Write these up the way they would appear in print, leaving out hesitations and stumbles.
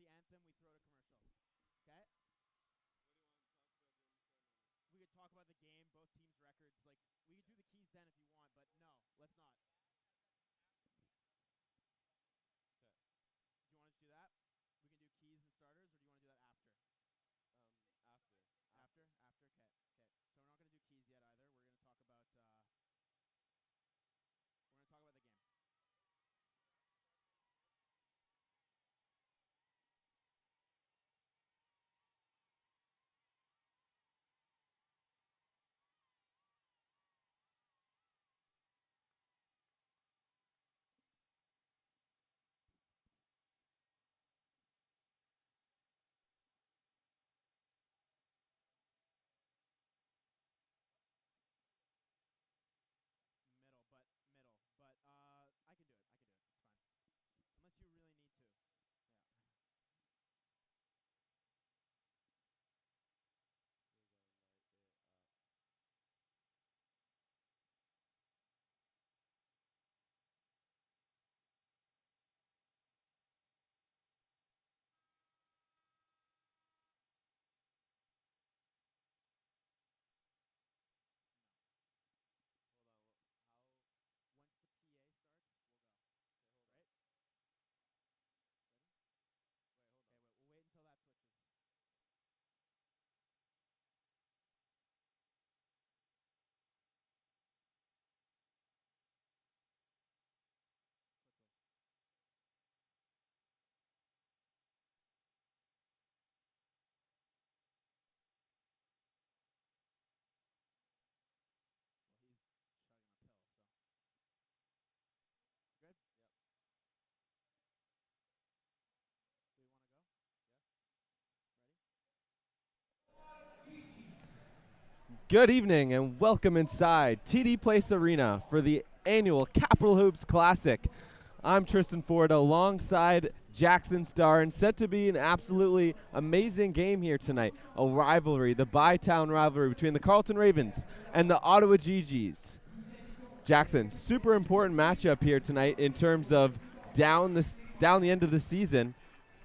the anthem, we throw to commercial. Okay? We could talk about the game, both teams' records. Like, we could do the keys then if you want, but no, let's not. Do you want us to do that? We can do keys and starters, or do you want to do that after? After? After? Okay. Okay. So we're not going to do keys yet either. We're going to talk about the game. Middle, but I can do it. I can do it. It's fine. Unless you really need to. Yeah. Once the PA starts, we'll go. Right? Ready? Okay, wait. We'll wait until that switches. Quickly. Well, he's chugging a pill, so. Good? Do we want to go? Ready? Good evening and welcome inside TD Place Arena for the annual Capital Hoops Classic. I'm Tristan Ford alongside Jackson Starr, and set to be an absolutely amazing game here tonight. A rivalry, the Bytown rivalry between the Carleton Ravens and the Ottawa Gee-Gees. Jackson, super important matchup here tonight in terms of down the end of the season.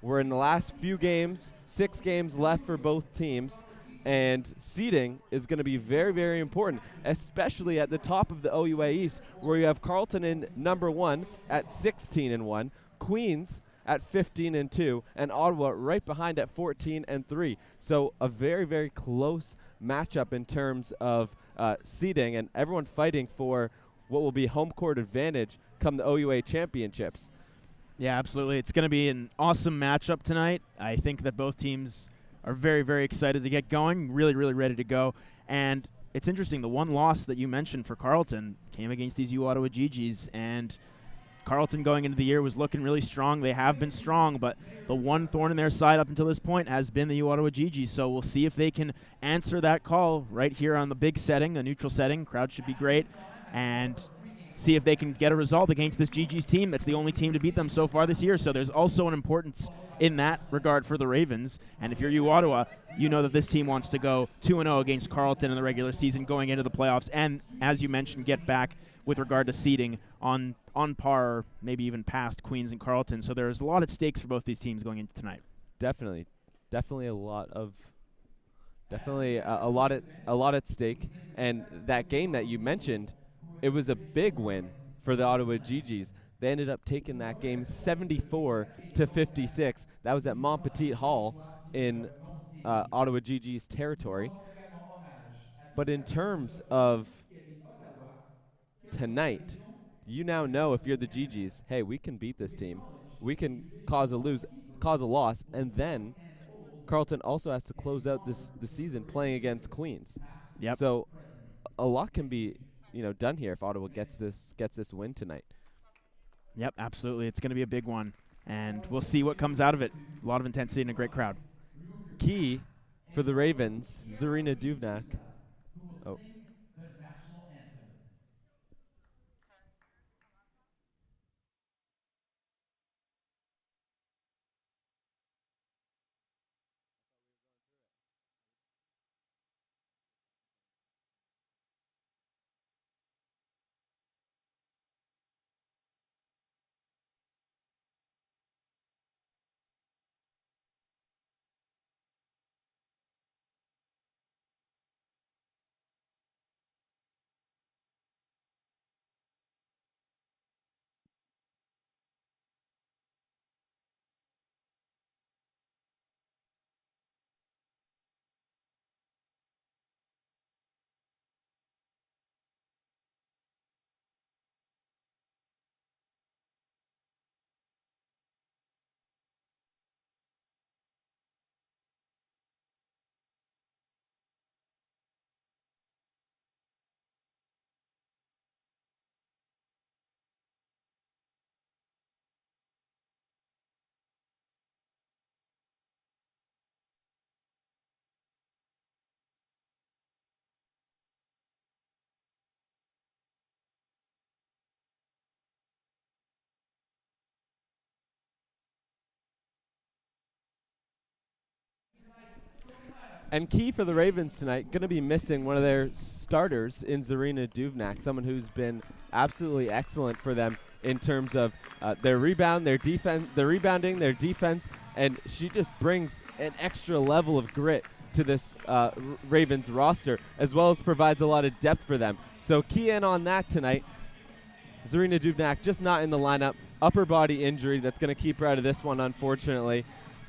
We're in the last few games, 6 games left for both teams, and seeding is going to be very, very important, especially at the top of the OUA East, where you have Carleton in number 1 at 16-1, Queens at 15-2, and Ottawa right behind at 14-3. So a very, very close matchup in terms of seeding, and everyone fighting for what will be home court advantage come the OUA championships. Yeah, absolutely. It's going to be an awesome matchup tonight. I think that both teams are very, very excited to get going, really, really ready to go. And it's interesting, the one loss that you mentioned for Carleton came against these Ottawa Gee-Gees, and Carleton going into the year was looking really strong. They have been strong, but the one thorn in their side up until this point has been the Ottawa Gee-Gees. So we'll see if they can answer that call right here on the big setting, the neutral setting. Crowd should be great. And see if they can get a result against this Gee-Gees team. That's the only team to beat them so far this year. So there's also an importance in that regard for the Ravens. And if you're Ottawa, you know that this team wants to go 2-0 against Carleton in the regular season going into the playoffs. And as you mentioned, get back with regard to seeding on par, maybe even past Queens and Carleton. So there's a lot at stakes for both these teams going into tonight. Definitely a lot of a lot at stake. And that game that you mentioned, it was a big win for the Ottawa Gee-Gees. They ended up taking that game 74-56. That was at Montpetit Hall in Ottawa Gee-Gees territory. But in terms of tonight, you now know if you're the Gee-Gees, hey, we can beat this team. We can cause a loss, and then Carleton also has to close out the season playing against Queens. Yep. So a lot can be done here if Ottawa gets this win tonight. Yep, absolutely. It's going to be a big one, and we'll see what comes out of it. A lot of intensity and a great crowd. Key for the Ravens, Zarina Duvnak. Oh. And key for the Ravens tonight, going to be missing one of their starters in Zarina Duvnak, someone who's been absolutely excellent for them in terms of their rebound, their defense, their rebounding, their defense, and she just brings an extra level of grit to this Ravens roster, as well as provides a lot of depth for them. So key in on that tonight. Zarina Duvnak just not in the lineup. Upper body injury that's going to keep her out of this one, unfortunately.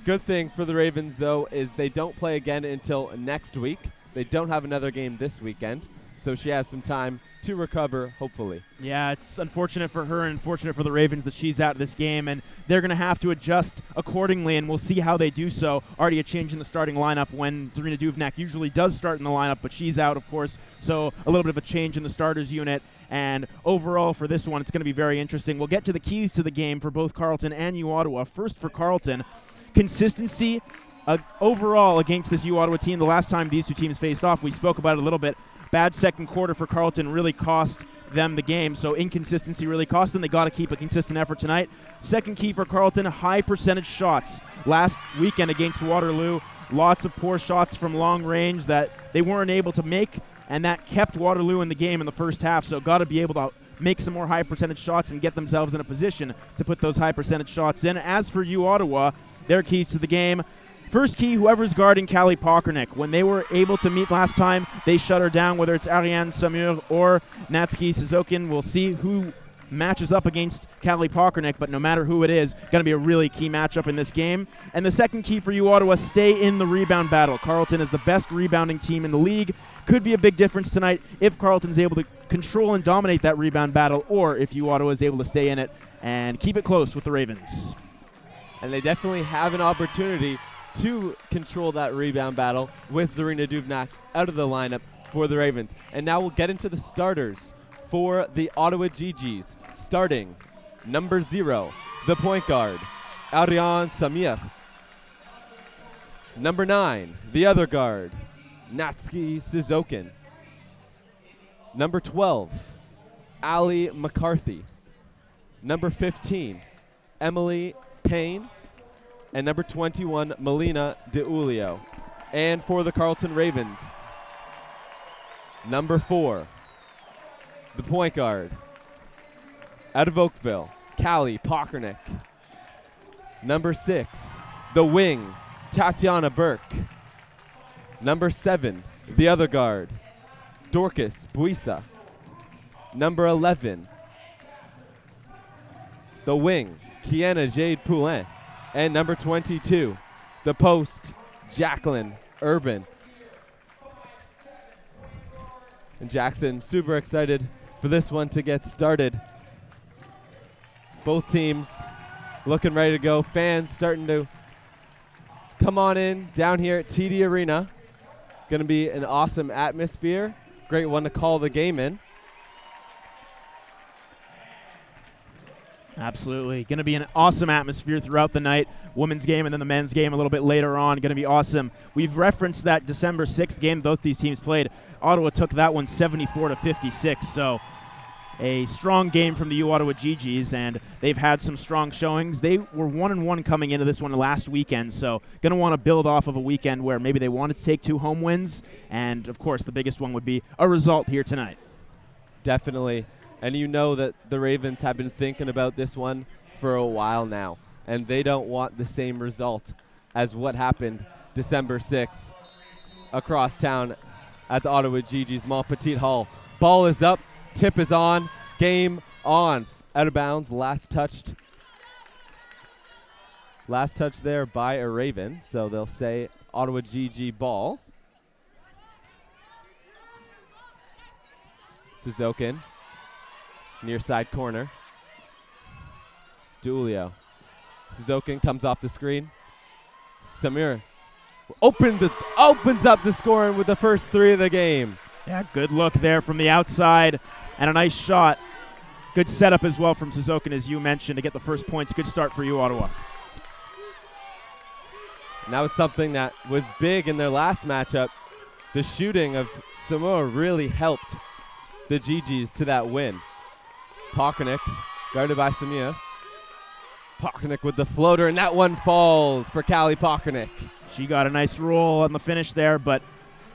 Good thing for the Ravens, though, is they don't play again until next week. They don't have another game this weekend, so she has some time to recover, hopefully. Yeah, it's unfortunate for her and unfortunate for the Ravens that she's out of this game, and they're going to have to adjust accordingly, and we'll see how they do so. Already a change in the starting lineup when Zarina Duvnak usually does start in the lineup, but she's out, of course, so a little bit of a change in the starters unit. And overall for this one, it's going to be very interesting. We'll get to the keys to the game for both Carleton and U Ottawa. First for Carleton, consistency overall against this U Ottawa team. The last time these two teams faced off, we spoke about it a little bit. Bad second quarter for Carleton really cost them the game, so inconsistency really cost them. They got to keep a consistent effort tonight. Second key for Carleton, high percentage shots. Last weekend against Waterloo, lots of poor shots from long range that they weren't able to make, and that kept Waterloo in the game in the first half, so got to be able to make some more high percentage shots and get themselves in a position to put those high percentage shots in. As for U Ottawa, their keys to the game. First key, whoever's guarding Callie Pockernick. When they were able to meet last time, they shut her down, whether it's Ariane Samur or Natsuki Suzuki. We'll see who matches up against Callie Pockernick, but no matter who it is, going to be a really key matchup in this game. And the second key for U Ottawa, stay in the rebound battle. Carleton is the best rebounding team in the league. Could be a big difference tonight if Carleton's able to control and dominate that rebound battle, or if U Ottawa is able to stay in it and keep it close with the Ravens. And they definitely have an opportunity to control that rebound battle with Zarina Duvnak out of the lineup for the Ravens. And now we'll get into the starters for the Ottawa Gee-Gees. Starting, number 0, the point guard, Ariane Samir. Number 9, the other guard, Natsuki Suzuki. Number 12, Ali McCarthy. Number 15, Emily Payne. And number 21, Melina DeUlio. And for the Carleton Ravens, number 4, the point guard, out of Oakville, Callie Pockernick. Number 6, the wing, Tatiana Burke. Number 7, the other guard, Dorcas Buisa. Number 11, the wing, Kiana Jade Poulin. And number 22, the post, Jacqueline Urban. And Jackson super excited for this one to get started. Both teams looking ready to go. Fans starting to come on in down here at TD Arena. Going to be an awesome atmosphere. Great one to call the game in. Absolutely. Going to be an awesome atmosphere throughout the night. Women's game and then the men's game a little bit later on. Going to be awesome. We've referenced that December 6th game both these teams played. Ottawa took that one 74-56. So a strong game from the U Ottawa Gee-Gees, and they've had some strong showings. They were 1-1 coming into this one last weekend, so going to want to build off of a weekend where maybe they wanted to take 2 home wins, and of course the biggest one would be a result here tonight. Definitely. And you know that the Ravens have been thinking about this one for a while now, and they don't want the same result as what happened December 6th across town at the Ottawa Gee-Gees Montpetit Hall. Ball is up, tip is on, game on. Out of bounds, last touch there by a Raven, so they'll say Ottawa Gee-Gee ball. Suzuki. Near side corner. DeUlio. Suzuki comes off the screen. Samir opens up the scoring with the first 3 of the game. Yeah, good look there from the outside and a nice shot. Good setup as well from Suzuki, as you mentioned, to get the first points. Good start for you, Ottawa. And that was something that was big in their last matchup. The shooting of Samoa really helped the Gee-Gees to that win. Pockernick, guarded by Samia. Pachernik with the floater, and that one falls for Callie Pachernik. She got a nice roll on the finish there, but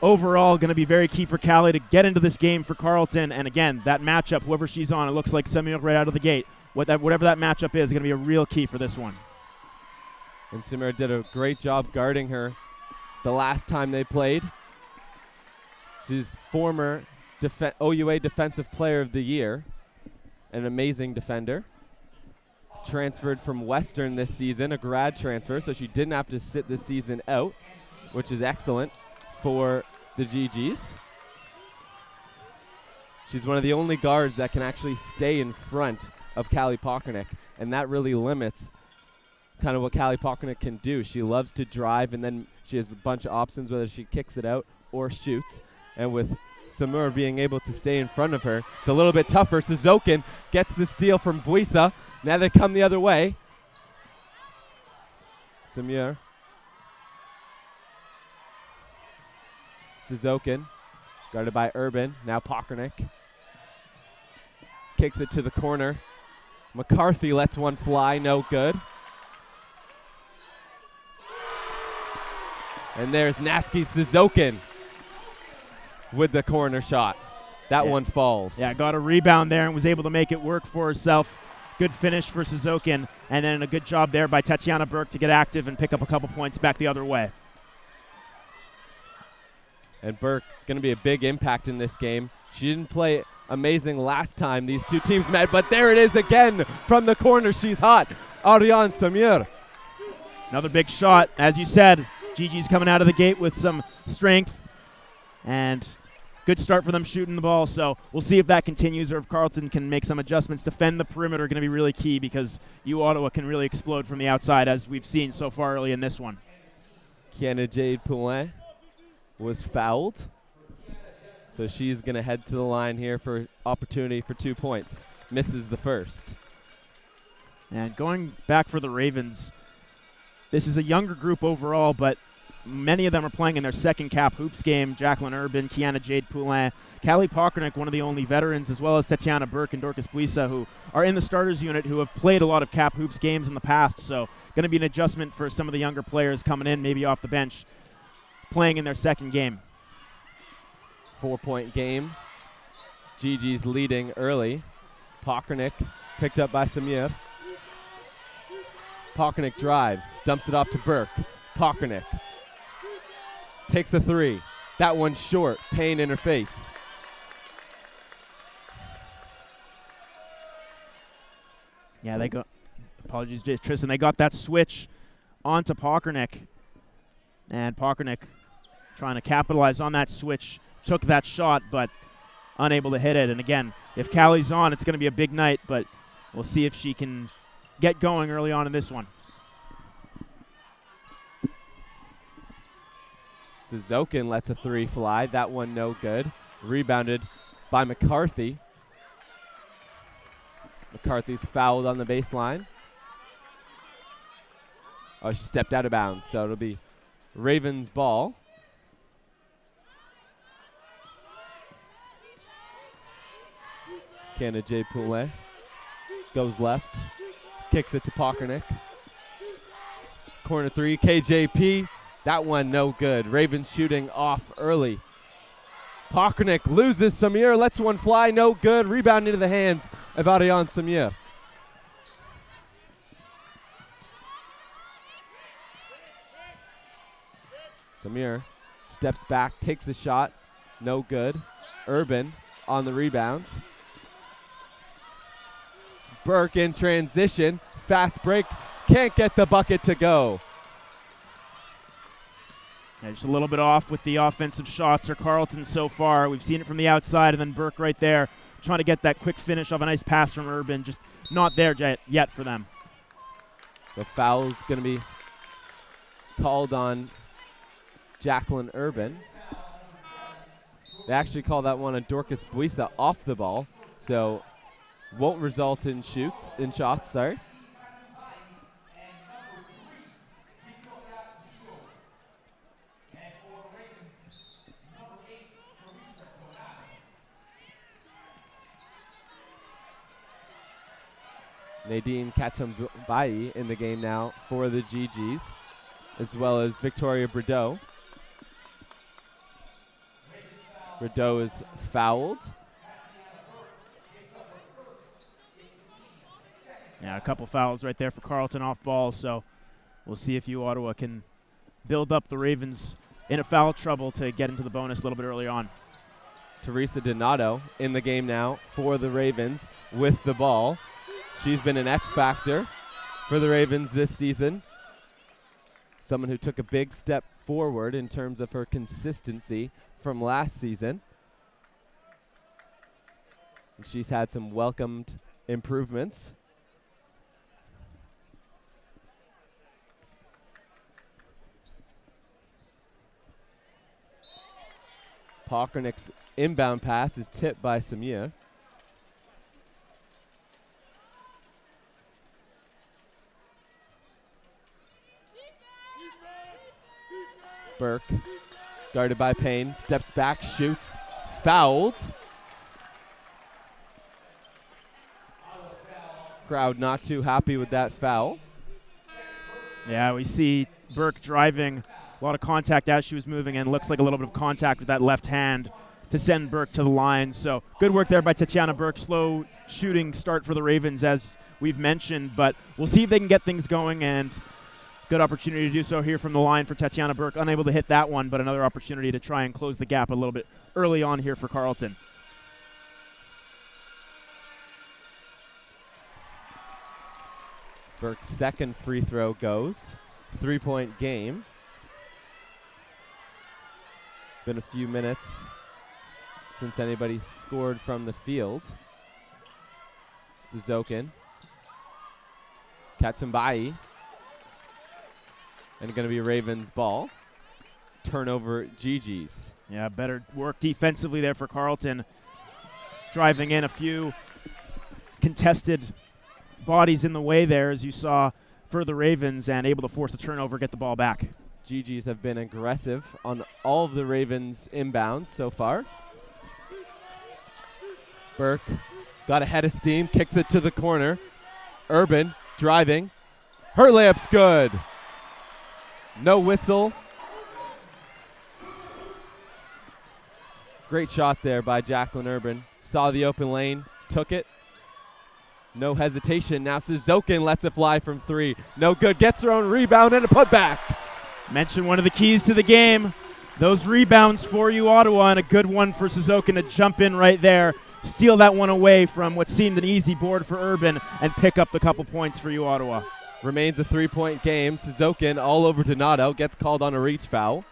overall going to be very key for Callie to get into this game for Carleton. And again, that matchup, whoever she's on, it looks like Samir right out of the gate. Whatever that matchup is going to be a real key for this one. And Samir did a great job guarding her the last time they played. She's former OUA Defensive Player of the Year, an amazing defender. Transferred from Western this season, a grad transfer, so she didn't have to sit this season out, which is excellent for the Gee-Gees. She's one of the only guards that can actually stay in front of Callie Pachernik, and that really limits kind of what Callie Pachernik can do. She loves to drive, and then she has a bunch of options, whether she kicks it out or shoots. And with Samur being able to stay in front of her, it's a little bit tougher. Suzokin gets the steal from Buisa. Now they come the other way. Samir. Suzokin, guarded by Urban. Now Pachernik. Kicks it to the corner. McCarthy lets one fly, no good. And there's Natsuki Suzokin with the corner shot. That one falls. Yeah, got a rebound there and was able to make it work for herself. Good finish for Suzokin, and then a good job there by Tatiana Burke to get active and pick up a couple points back the other way. And Burke going to be a big impact in this game. She didn't play amazing last time these two teams met, but there it is again from the corner. She's hot. Ariane Samir. Another big shot. As you said, Gee-Gees coming out of the gate with some strength, and good start for them shooting the ball. So we'll see if that continues or if Carleton can make some adjustments. Defend the perimeter going to be really key because Ottawa can really explode from the outside, as we've seen so far early in this one. Kiana Jade Poulin was fouled. So she's going to head to the line here for opportunity for 2 points. Misses the first. And going back for the Ravens, this is a younger group overall, but many of them are playing in their second Cap Hoops game. Jacqueline Urban, Kiana Jade Poulin, Callie Pachernik, one of the only veterans, as well as Tatiana Burke and Dorcas Buisa, who are in the starters unit, who have played a lot of Cap Hoops games in the past. So going to be an adjustment for some of the younger players coming in, maybe off the bench, playing in their second game. 4-point game. Gee-Gees leading early. Pachernik picked up by Samir. Pachernik drives, dumps it off to Burke. Pachernik takes a three. That one's short. Pain in her face. Yeah, they got, apologies to Tristan, they got that switch onto Pachernik. And Pachernik trying to capitalize on that switch. Took that shot, but unable to hit it. And again, if Callie's on, it's going to be a big night, but we'll see if she can get going early on in this one. Suzokin lets a three fly. That one no good. Rebounded by McCarthy. McCarthy's fouled on the baseline. Oh, she stepped out of bounds, so it'll be Ravens ball. Kiana J. Poulet goes left, kicks it to Pachernik. Corner three, KJP. That one no good. Ravens shooting off early. Pachernik loses Samir, lets one fly, no good. Rebound into the hands of Ariane Samir. Samir steps back, takes a shot, no good. Urban on the rebound. Burke in transition, fast break, can't get the bucket to go. Yeah, just a little bit off with the offensive shots for Carleton so far. We've seen it from the outside, and then Burke right there trying to get that quick finish off a nice pass from Urban. Just not there yet for them. The foul's going to be called on Jacqueline Urban. They actually call that one on Dorcas Buisa off the ball, so won't result in shots, sorry. Nadine Katumbai in the game now for the Gee-Gees, as well as Victoria Bordeaux. Bordeaux is fouled. Yeah, a couple fouls right there for Carleton off ball, so we'll see if Ottawa can build up the Ravens in a foul trouble to get into the bonus a little bit early on. Teresa Donato in the game now for the Ravens with the ball. She's been an X factor for the Ravens this season. Someone who took a big step forward in terms of her consistency from last season. And she's had some welcomed improvements. Pockernick's inbound pass is tipped by Samir. Burke, guarded by Payne, steps back, shoots, fouled. Crowd not too happy with that foul. Yeah, we see Burke driving. A lot of contact as she was moving, and looks like a little bit of contact with that left hand to send Burke to the line. So good work there by Tatiana Burke. Slow shooting start for the Ravens, as we've mentioned, but we'll see if they can get things going, and good opportunity to do so here from the line for Tatiana Burke. Unable to hit that one, but another opportunity to try and close the gap a little bit early on here for Carleton. Burke's second free throw goes. 3-point game. Been a few minutes since anybody scored from the field. Suzokin. Katumbai. And going to be Ravens ball. Turnover Gee-Gees. Yeah, better work defensively there for Carleton. Driving in a few contested bodies in the way there, as you saw, for the Ravens, and able to force the turnover, get the ball back. Gee-Gees have been aggressive on all of the Ravens inbounds so far. Burke got ahead of steam, kicks it to the corner. Urban driving. Her layup's good. No whistle. Great shot there by Jacqueline Urban. Saw the open lane, took it. No hesitation. Now Suzokin lets it fly from three. No good. Gets her own rebound and a putback. Mentioned one of the keys to the game. Those rebounds for Ottawa, and a good one for Suzokin to jump in right there, steal that one away from what seemed an easy board for Urban, and pick up the couple points for Ottawa. Remains a 3-point game. Suzokin all over Donato. Gets called on a reach foul.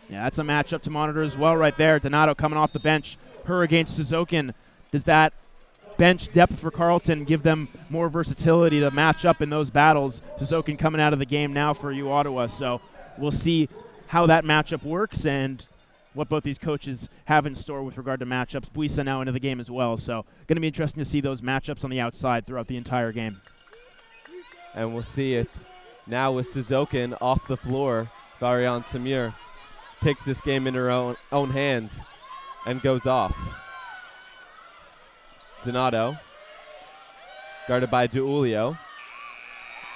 Yeah, that's a matchup to monitor as well right there. Donato coming off the bench. Her against Suzokin. Does that bench depth for Carleton give them more versatility to match up in those battles? Suzokin coming out of the game now for Ottawa. So we'll see how that matchup works and what both these coaches have in store with regard to matchups. Buisa now into the game as well. So going to be interesting to see those matchups on the outside throughout the entire game. And we'll see if now with Suzokin off the floor, Varian Samir takes this game in her own hands and goes off. Donato, guarded by Duulio.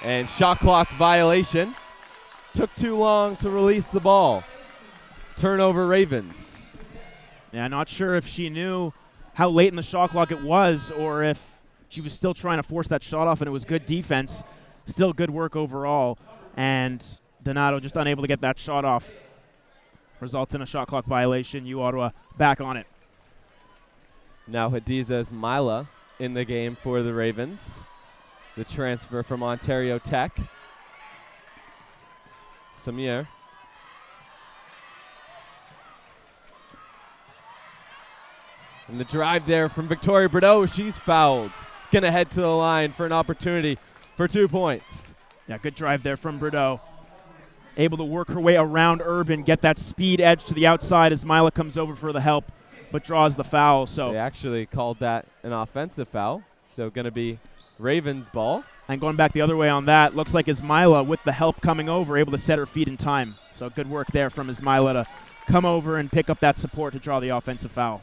And shot clock violation. Took too long to release the ball. Turnover Ravens. Yeah, not sure if she knew how late in the shot clock it was, or if she was still trying to force that shot off, and it was good defense. Still good work overall. And Donato just unable to get that shot off. Results in a shot clock violation. Ottawa back on it. Now Hadiza Ismaila in the game for the Ravens. The transfer from Ontario Tech. Samir. And the drive there from Victoria Bordeaux. She's fouled. Gonna head to the line for an opportunity for 2 points. Yeah, good drive there from Bordeaux. Able to work her way around Urban, get that speed edge to the outside as Mila comes over for the help, but draws the foul. So they actually called that an offensive foul. So going to be Ravens ball. And going back the other way on that, looks like Ismaila, with the help coming over, able to set her feet in time. So good work there from Ismaila to come over and pick up that support to draw the offensive foul.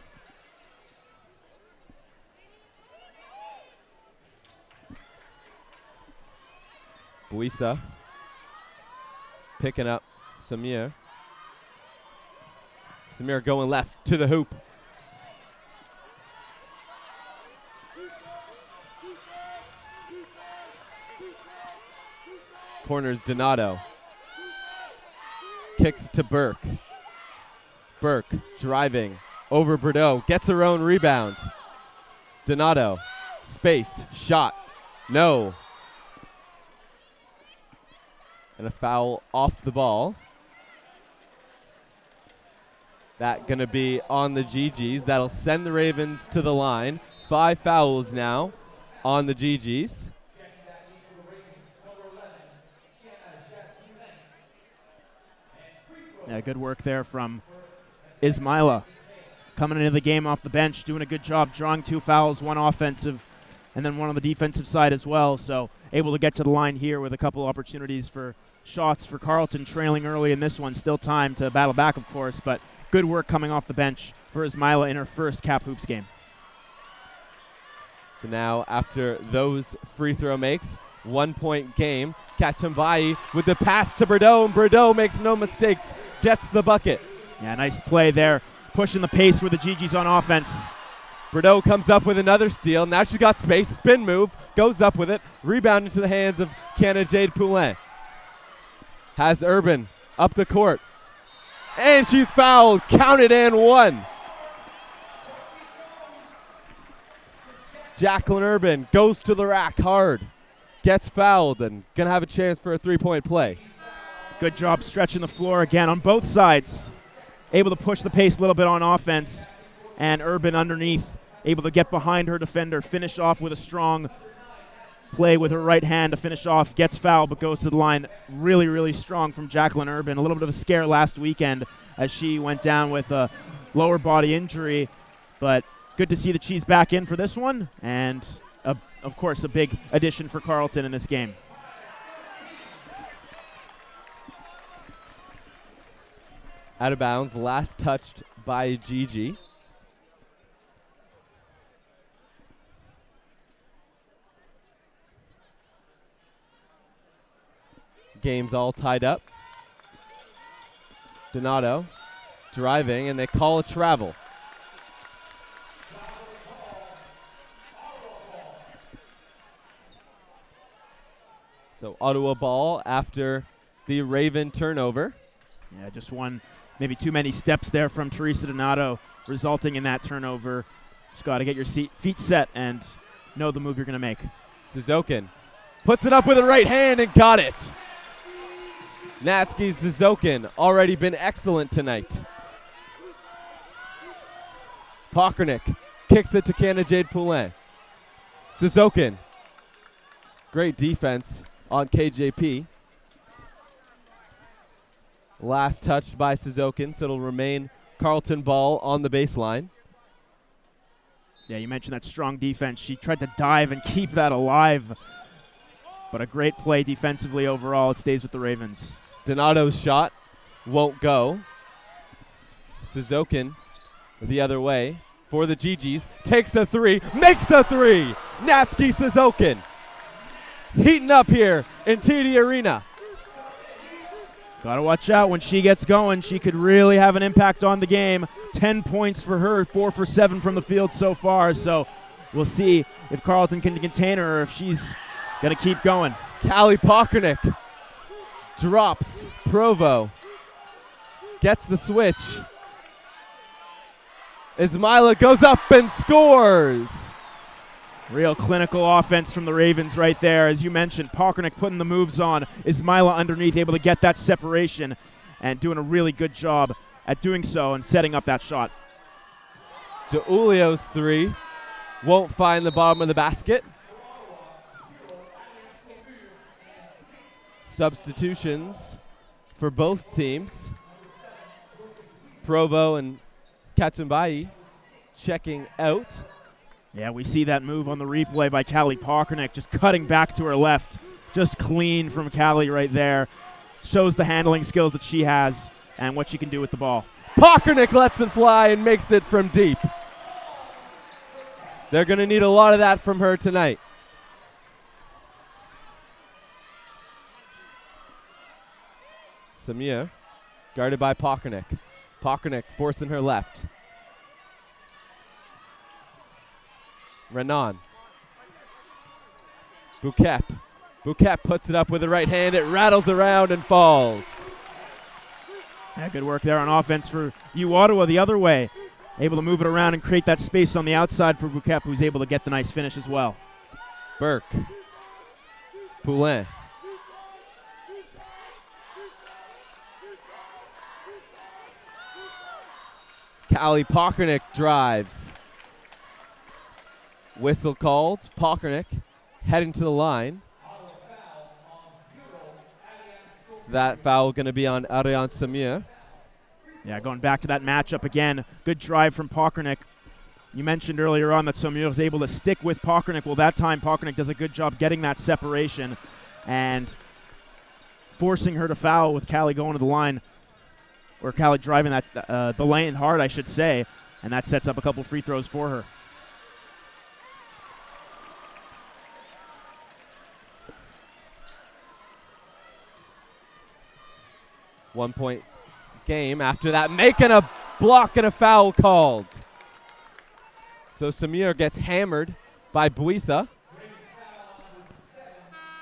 Kuisa picking up Samir. Samir going left to the hoop. Corners Donato. Kicks to Burke. Burke driving over Bordeaux. Gets her own rebound. Donato. Space. Shot. No. And a foul off the ball. That going to be on the Gee-Gees. That'll send the Ravens to the line. 5 fouls now on the Gee-Gees. Yeah, good work there from Ismaila. Coming into the game off the bench, doing a good job, drawing 2 fouls, 1 offensive, and then 1 on the defensive side as well. So able to get to the line here with a couple opportunities for shots for Carleton, trailing early in this one. Still time to battle back, of course, but good work coming off the bench for Ismaila in her first Cap Hoops game. So now after those free throw makes, 1-point game. Katambai with the pass to Bordeaux, and Bordeaux makes no mistakes, gets the bucket. Yeah, nice play there, pushing the pace with the Gee-Gees on offense. Bordeaux comes up with another steal. Now she's got space, spin move, goes up with it, rebound into the hands of Canna Jade Poulin. Has Urban up the court, and she's fouled, counted and 1. Jacqueline Urban goes to the rack hard, gets fouled, and gonna have a chance for a 3-point play. Good job stretching the floor again on both sides. Able to push the pace a little bit on offense, and Urban underneath, able to get behind her defender, finish off with a strong play with her right hand to finish off, gets fouled but goes to the line. Really, really strong from Jacqueline Urban. A little bit of a scare last weekend as she went down with a lower body injury, but good to see that she's back in for this one, and of course a big addition for Carleton in this game. Out of bounds, last touched by Gee-Gee. Game's all tied up. Donato driving, and they call a travel. So Ottawa ball after the Raven turnover. Yeah, just one, maybe too many steps there from Teresa Donato, resulting in that turnover. Just got to get your feet set and know the move you're going to make. Suzokin puts it up with a right hand and got it. Natsuki Suzokin already been excellent tonight. Pokernick kicks it to Canna Jade Poulin. Suzokin, great defense on KJP. Last touch by Suzokin, so it'll remain Carleton ball on the baseline. Yeah, you mentioned that strong defense. She tried to dive and keep that alive, but a great play defensively overall. It stays with the Ravens. Donato's shot won't go. Suzokin the other way for the Gee-Gees. Takes the 3, makes the 3. Natsuki Suzokin heating up here in TD Arena. Gotta watch out when she gets going. She could really have an impact on the game. 10 points for her, 4 for 7 from the field so far. So we'll see if Carleton can contain her or if she's gonna keep going. Callie Pokernick drops Provo. Gets the switch. Ismaila goes up and scores. Real clinical offense from the Ravens right there. As you mentioned, Pokernick putting the moves on. Ismaila underneath, able to get that separation and doing a really good job at doing so and setting up that shot. DeUlio's 3 won't find the bottom of the basket. Substitutions for both teams. Provo and Katumbai checking out. Yeah, we see that move on the replay by Callie Pokernick, just cutting back to her left. Just clean from Callie right there. Shows the handling skills that she has and what she can do with the ball. Pokernick lets it fly and makes it from deep. They're going to need a lot of that from her tonight. Samir, guarded by Pockernick. Pockernick forcing her left. Renan. Bouquet. Bouquet puts it up with the right hand. It rattles around and falls. Yeah, good work there on offense for U Ottawa the other way. Able to move it around and create that space on the outside for Bouquet, who's able to get the nice finish as well. Burke. Poulin. Callie Pockernick drives. Whistle called. Pockernick heading to the line. So that foul going to be on Ariane Samir. Yeah, going back to that matchup again. Good drive from Pockernick. You mentioned earlier on that Samir is able to stick with Pockernick. Well, that time Pockernick does a good job getting that separation and forcing her to foul with Callie going to the line, or Callie driving that the lane hard, I should say, and that sets up a couple free throws for her. One-point game after that, making a block and a foul called. So Samir gets hammered by Buisa.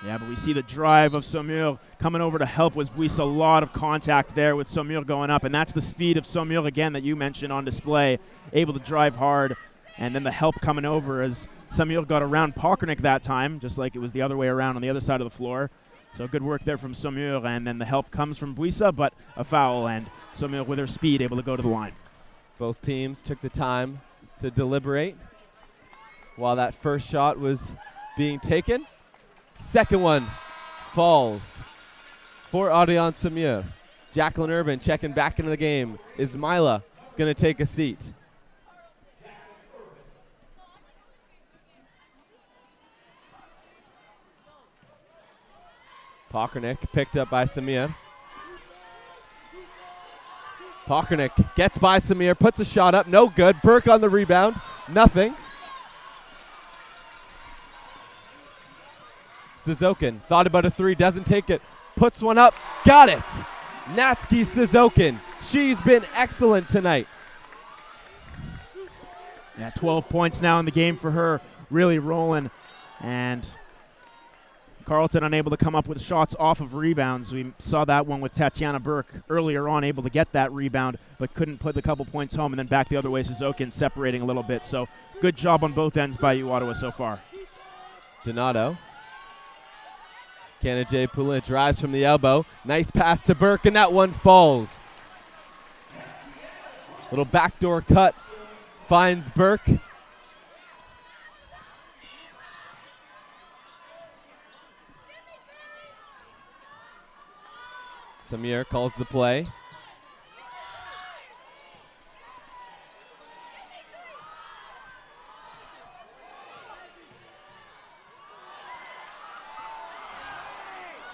Yeah, but we see the drive of Samir coming over to help with Buisa. A lot of contact there with Samir going up, and that's the speed of Samir again that you mentioned on display. Able to drive hard, and then the help coming over as Samir got around Pockernick that time, just like it was the other way around on the other side of the floor. So good work there from Samir, and then the help comes from Buisa, but a foul, and Samir with her speed able to go to the line. Both teams took the time to deliberate while that first shot was being taken. Second one falls for Ariane Samir. Jacqueline Urban checking back into the game. Is Mila going to take a seat? Pockernick picked up by Samir. Pockernick gets by Samir, puts a shot up, no good. Burke on the rebound, nothing. Suzokin thought about a three, doesn't take it, puts one up, got it. Natsuki Suzokin, she's been excellent tonight. Yeah, 12 points now in the game for her, really rolling, and Carleton unable to come up with shots off of rebounds. We saw that one with Tatiana Burke earlier on, able to get that rebound, but couldn't put a couple points home, and then back the other way, Suzokin separating a little bit. So good job on both ends by U Ottawa so far. Donato. Canada Poulin drives from the elbow. Nice pass to Burke, and that one falls. Little backdoor cut finds Burke. Samir calls the play.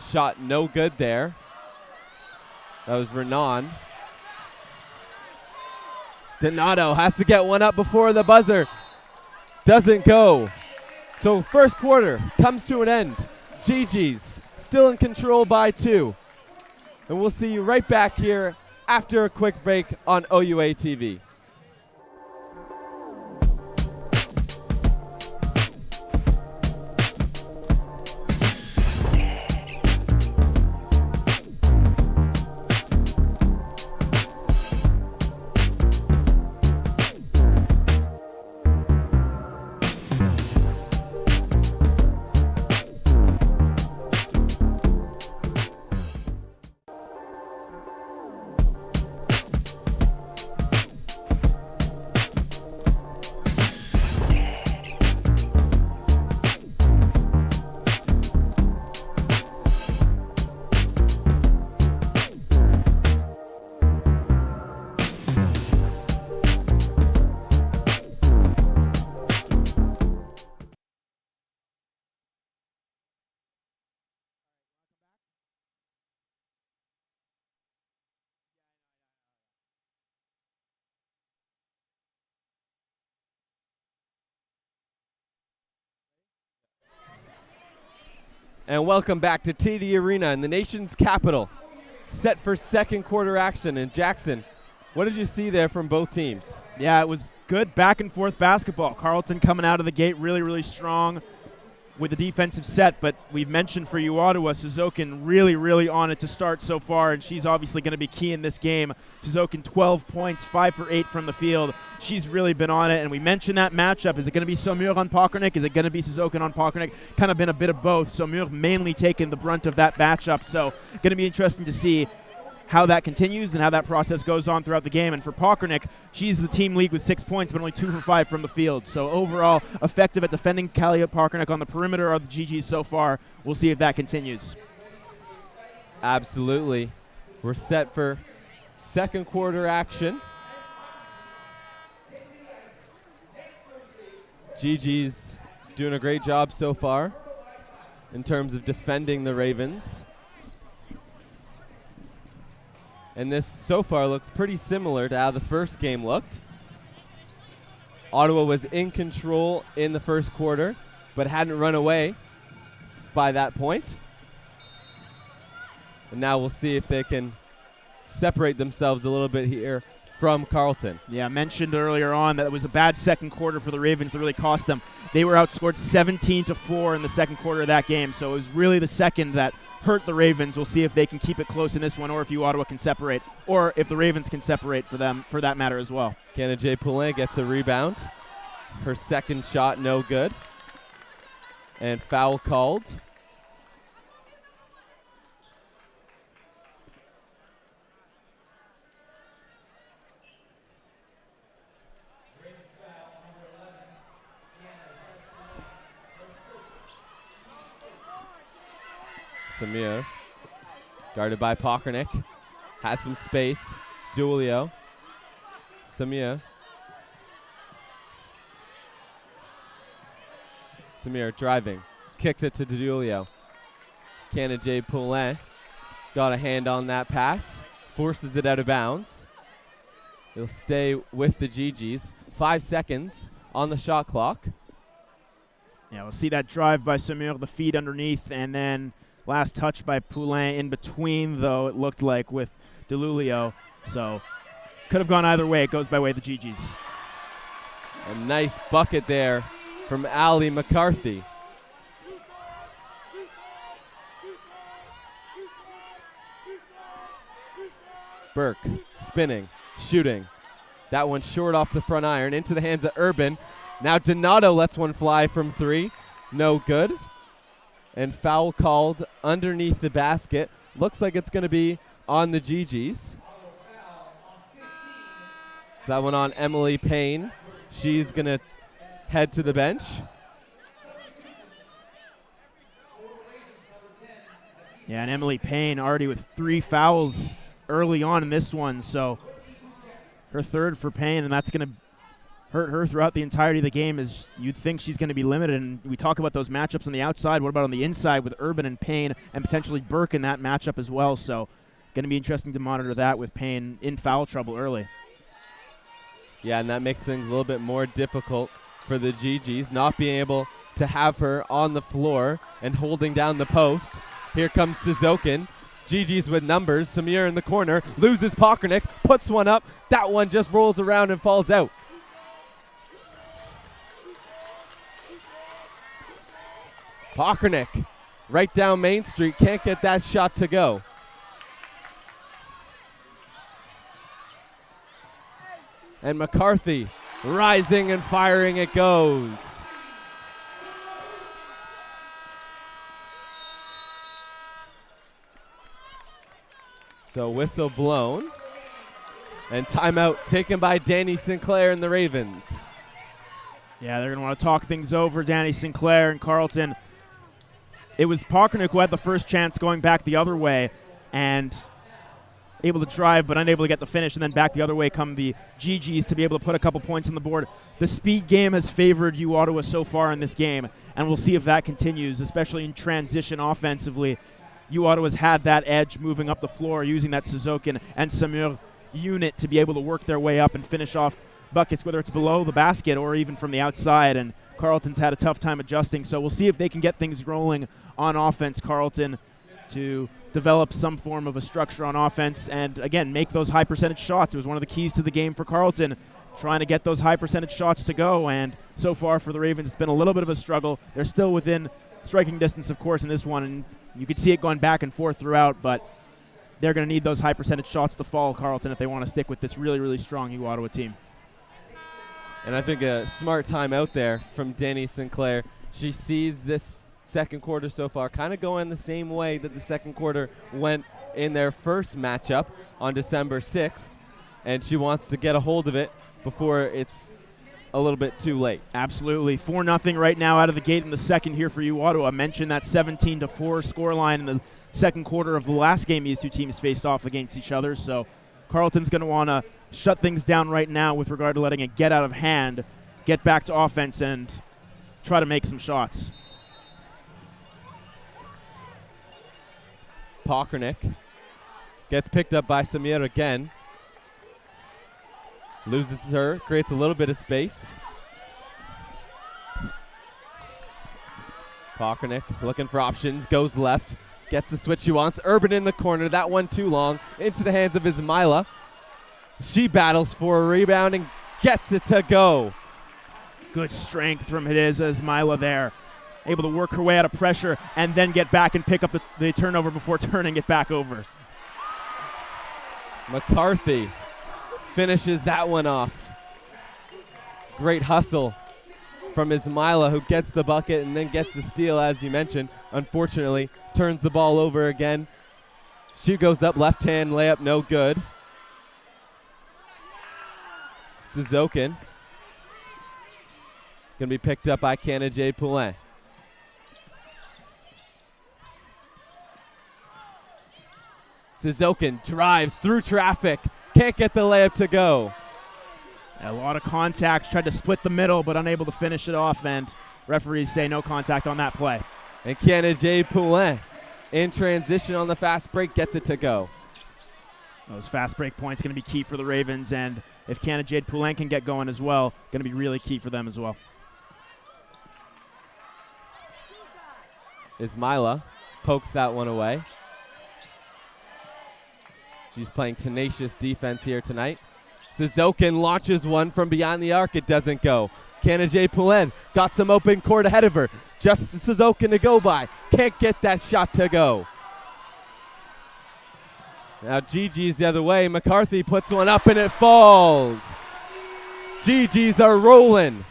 Shot no good there. That was Renan. Donato has to get one up before the buzzer. Doesn't go. So first quarter comes to an end. Gee-Gees still in control by 2. And we'll see you right back here after a quick break on OUA TV. And welcome back to TD Arena in the nation's capital. set for second quarter action. And Jackson, what did you see there from both teams? Yeah, it was good back and forth basketball. Carleton coming out of the gate really, really strong with the defensive set, but we've mentioned for you, Ottawa, Suzokin really, really on it to start so far, and she's obviously going to be key in this game. Suzokin 12 points, 5 for 8 from the field. She's really been on it, and we mentioned that matchup. Is it going to be Saumur on Pockernick? Is it going to be Suzokin on Pockernick? Kind of been a bit of both. Saumur mainly taking the brunt of that matchup, so going to be interesting to see how that continues and how that process goes on throughout the game. And for Pockernick, she's the team lead with 6 points, but only 2 for 5 from the field. So overall, effective at defending Callie Pockernick on the perimeter of the Gee-Gees so far. We'll see if that continues. Absolutely. We're set for second quarter action. Gee-Gees doing a great job so far in terms of defending the Ravens. And this so far looks pretty similar to how the first game looked. Ottawa was in control in the first quarter, but hadn't run away by that point. And now we'll see if they can separate themselves a little bit here from Carleton. Yeah, I mentioned earlier on that it was a bad second quarter for the Ravens that really cost them. They were outscored 17-4 in the second quarter of that game, so it was really the second that hurt the Ravens. We'll see if they can keep it close in this one, or if you Ottawa can separate, or if the Ravens can separate for them, for that matter as well. Canna J. Poulin gets a rebound. Her second shot no good. And foul called. Saumur, guarded by Pockernick, has some space. Duilio. Saumur. Saumur driving, kicks it to Duilio. Canna J. Poulin got a hand on that pass, forces it out of bounds. It'll stay with the Gee-Gees. 5 seconds on the shot clock. Yeah, we'll see that drive by Saumur, the feed underneath, and then last touch by Poulin in between, though, it looked like, with Duilio. So could have gone either way. It goes by way of the Gee-Gees. A nice bucket there from Allie McCarthy. Burke spinning, shooting. That one short off the front iron, into the hands of Urban. Now Donato lets one fly from 3. No good. And foul called underneath the basket. Looks like it's going to be on the Gee-Gees. So that one on Emily Payne. She's going to head to the bench. Yeah, and Emily Payne already with 3 fouls early on in this one. So her third for Payne, and that's going to hurt her throughout the entirety of the game. As you'd think she's going to be limited. And we talk about those matchups on the outside. What about on the inside with Urban and Payne, and potentially Burke in that matchup as well? So going to be interesting to monitor that with Payne in foul trouble early. Yeah, and that makes things a little bit more difficult for the Gee-Gees, not being able to have her on the floor and holding down the post. Here comes Suzokin. Gee-Gees with numbers. Saumur in the corner, loses Pockernick, puts one up. That one just rolls around and falls out. Pockernick right down Main Street, can't get that shot to go. And McCarthy rising and firing, it goes. So whistle blown. And timeout taken by Danny Sinclair and the Ravens. Yeah, they're going to want to talk things over, Danny Sinclair and Carleton. It was Pockernick who had the first chance going back the other way, and able to drive but unable to get the finish, and then back the other way come the Gee-Gees to be able to put a couple points on the board. The speed game has favored you, Ottawa, so far in this game, and we'll see if that continues, especially in transition offensively. You, Ottawa's had that edge moving up the floor, using that Suzokin and Saumur unit to be able to work their way up and finish off buckets, whether it's below the basket or even from the outside, and Carleton's had a tough time adjusting. So we'll see if they can get things rolling on offense, Carleton, to develop some form of a structure on offense and, again, make those high percentage shots. It was one of the keys to the game for Carleton, trying to get those high percentage shots to go, and so far for the Ravens it's been a little bit of a struggle. They're still within striking distance, of course, in this one, and you could see it going back and forth throughout, but they're going to need those high percentage shots to fall Carleton if they want to stick with this really, really strong U Ottawa team. And I think a smart time out there from Danny Sinclair. She sees this second quarter so far kind of going the same way that the second quarter went in their first matchup on December 6th, and she wants to get a hold of it before it's a little bit too late. Absolutely. 4-0 right now out of the gate in the second here for U Ottawa. I mentioned that 17-4 scoreline in the second quarter of the last game these two teams faced off against each other, so Carleton's going to want to shut things down right now with regard to letting it get out of hand, get back to offense, and try to make some shots. Pokranik gets picked up by Samir again. Loses her, creates a little bit of space. Pokranik looking for options, goes left, gets the switch she wants. Urban in the corner, that one too long, into the hands of Ismaila. She battles for a rebound and gets it to go. Good strength from Ismaila there. Able to work her way out of pressure and then get back and pick up the turnover before turning it back over. McCarthy finishes that one off. Great hustle from Ismaila, who gets the bucket and then gets the steal, as you mentioned. Unfortunately, turns the ball over again. She goes up, left hand layup, no good. Suzokin gonna be picked up by Canna-Jade Poulin. Suzokin drives through traffic, can't get the layup to go. A lot of contacts, tried to split the middle but unable to finish it off, and referees say no contact on that play. And Canna-Jade Poulin in transition on the fast break gets it to go. Those fast break points going to be key for the Ravens, and if Canna-Jade Poulin can get going as well, going to be really key for them as well. Ismaila pokes that one away. She's playing tenacious defense here tonight. Suzokin launches one from beyond the arc. It doesn't go. Canna-Jade Poulin got some open court ahead of her. Just Suzokin to go by. Can't get that shot to go. Now Gee-Gees the other way. McCarthy puts one up and it falls. Gee-Gees are rolling.